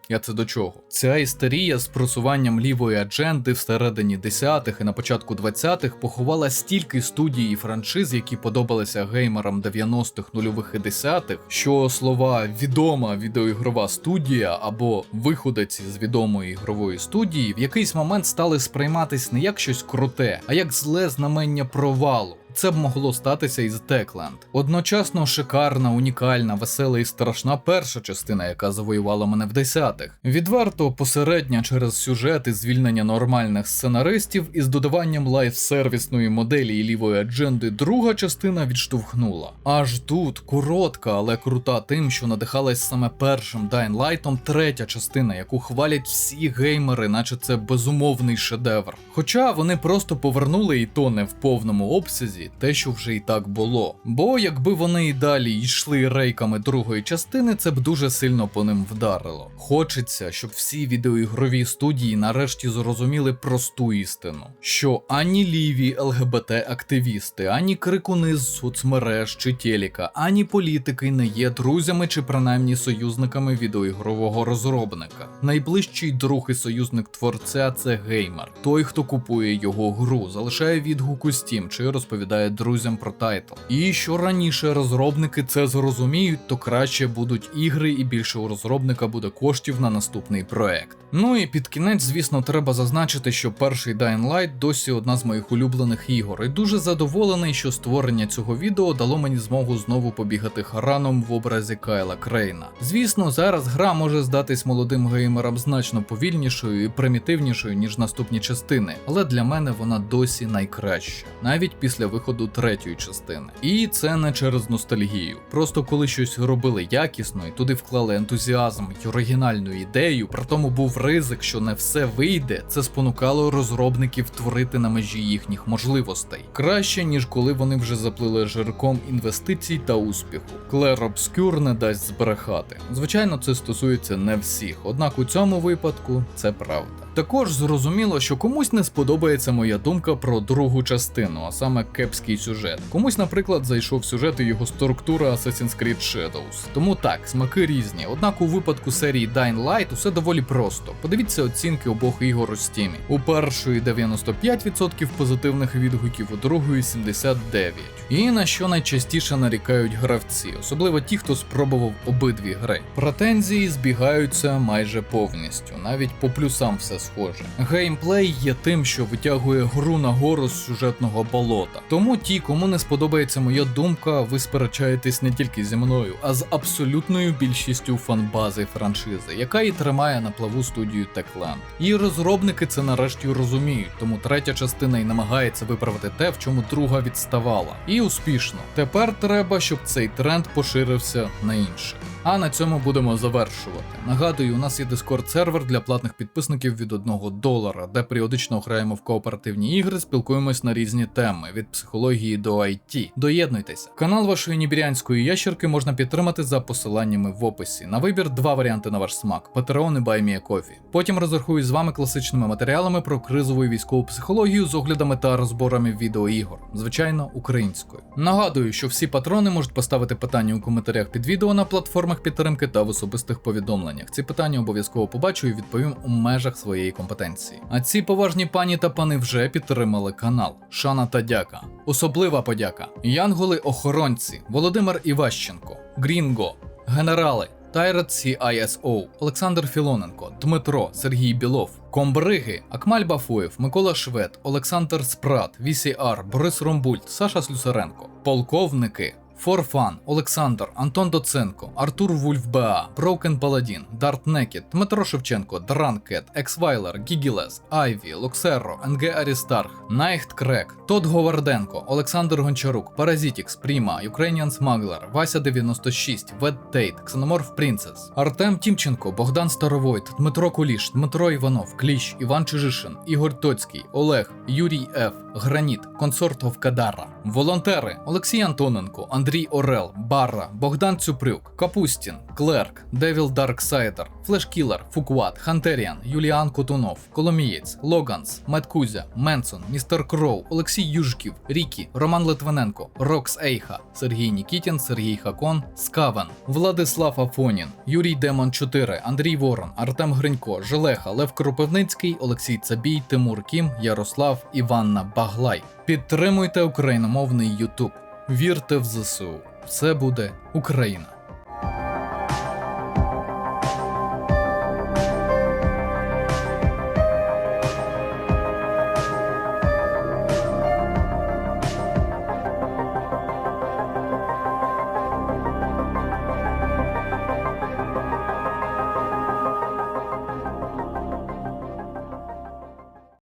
Я це до чого? Ця істерія з просуванням лівої адженди всередині 10-х і на початку 20-х поховала стільки студій і франшиз, які подобалися геймерам 90-х, нульових і 10-х, що слова «відома відеоігрова студія» або «виходець з відомої ігрової студії» в якийсь момент стали сприйматись не як щось круте, а як зле знамення провалу. Це б могло статися і з Techland. Одночасно шикарна, унікальна, весела і страшна перша частина, яка завоювала мене в 10-х. Відверто посередня через сюжет і звільнення нормальних сценаристів із додаванням лайф-сервісної моделі і лівої адженди друга частина відштовхнула. Аж тут коротка, але крута тим, що надихалась саме першим Dying Light'ом третя частина, яку хвалять всі геймери, наче це безумовний шедевр. Хоча вони просто повернули і то не в повному обсязі далі, те, що вже і так було. Бо якби вони і далі йшли рейками другої частини, це б дуже сильно по ним вдарило. Хочеться, щоб всі відеоігрові студії нарешті зрозуміли просту істину, що ані ліві ЛГБТ-активісти, ані крикуни з соцмереж чи телека, ані політики не є друзями чи принаймні союзниками відеоігрового розробника. Найближчий друг і союзник творця – це геймер. Той, хто купує його гру, залишає відгук у Steam чи розповідає друзям про тайтл. І що раніше розробники це зрозуміють, то краще будуть ігри і більше у розробника буде коштів на наступний проект. Ну і під кінець, звісно, треба зазначити, що перший Dying Light досі одна з моїх улюблених ігор, і дуже задоволений, що створення цього відео дало мені змогу знову побігати Хараном в образі Кайла Крейна. Звісно, зараз гра може здатись молодим геймерам значно повільнішою і примітивнішою, ніж наступні частини, але для мене вона досі найкраща, навіть після виходу третьої частини. І це не через ностальгію. Просто коли щось робили якісно і туди вклали ентузіазм і оригінальну ідею, при тому був ризик, що не все вийде, це спонукало розробників творити на межі їхніх можливостей. Краще, ніж коли вони вже заплили жирком інвестицій та успіху. Clair Obscur не дасть збрехати. Звичайно, це стосується не всіх, однак у цьому випадку це правда. Також зрозуміло, що комусь не сподобається моя думка про другу частину, а саме кепський сюжет. Комусь, наприклад, зайшов сюжет і його структура Assassin's Creed Shadows. Тому так, смаки різні. Однак у випадку серії Dying Light усе доволі просто. Подивіться оцінки обох ігор у Steam. У першої 95% позитивних відгуків, у другої 79%. І на що найчастіше нарікають гравці, особливо ті, хто спробував обидві гри. Претензії збігаються майже повністю, навіть по плюсам все схоже. Геймплей є тим, що витягує гру нагору з сюжетного болота. Тому ті, кому не сподобається моя думка, ви сперечаєтесь не тільки зі мною, а з абсолютною більшістю фанбази франшизи, яка і тримає на плаву студію Techland. І розробники це нарешті розуміють, тому третя частина і намагається виправити те, в чому друга відставала. І успішно. Тепер треба, щоб цей тренд поширився на інших. А на цьому будемо завершувати. Нагадую, у нас є Discord-сервер для платних підписників від $1, де періодично граємо в кооперативні ігри, спілкуємось на різні теми, від психології до IT. Доєднуйтеся. Канал вашої нібірянської ящерки можна підтримати за посиланнями в описі. На вибір 2 варіанти на ваш смак – Patreon і Buy Me a Coffee. Потім розрахуюсь з вами класичними матеріалами про кризову і військову психологію з оглядами та розборами відеоігор. Звичайно, українською. Нагадую, що всі патрони можуть поставити питання у коментарях під відео на платформах підтримки та в особистих повідомленнях. Ці питання обов'язково побачу і відповім у межах своєї компетенції. А ці поважні пані та пани вже підтримали канал. Шана та дяка. Особлива подяка. Янголи-охоронці, Володимир Іващенко, Грінго, генерали, Тайрат CISO, Олександр Філоненко, Дмитро, Сергій Білов, Комбриги, Акмаль Бафоєв, Микола Швед, Олександр Спрат, VCR, Борис Ромбульт, Саша Слюсаренко, полковники, Форфан, Олександр, Антон Доценко, Артур Вульф БА, Broken Paladin, Дарт Некет, Дмитро Шевченко, Дранкет, Ексвайлер, Гігілес, Айві, Локсерро, НГ Арістарх, Найхт Крек, Тод Говарденко, Олександр Гончарук, Паразітікс, Пріма, Ukrainian Smuggler, Вася 96, Вед Тейт, Ксеноморф Принцес, Артем Тімченко, Богдан Старовойт, Дмитро Куліш, Дмитро Іванов, Кліщ, Іван Чижишин, Ігор Тоцький, Олег, Юрій Ф, Граніт, Консорт Кадара, волонтери, Олексій Антоненко, Андрій Орел, Барра, Богдан Цюпрюк, Капустін, Клерк, Девіл Дарксайдер, Флешкілер, Фукват, Хантеріан, Юліан Котунов, Коломієць, Логанс, Мед Кузя, Менсон, Містер Кроу, Олексій Южків, Рікі, Роман Литвиненко, Рокс Ейха, Сергій Нікітін, Сергій Хакон, Скавен, Владислав Афонін, Юрій Демон 4, Андрій Ворон, Артем Гринько, Желеха, Лев Кропивницький, Олексій Цабій, Тимур Кім, Ярослав, Іванна Баглай. Підтримуйте україномовний YouTube. Вірте в ЗСУ. Все буде Україна.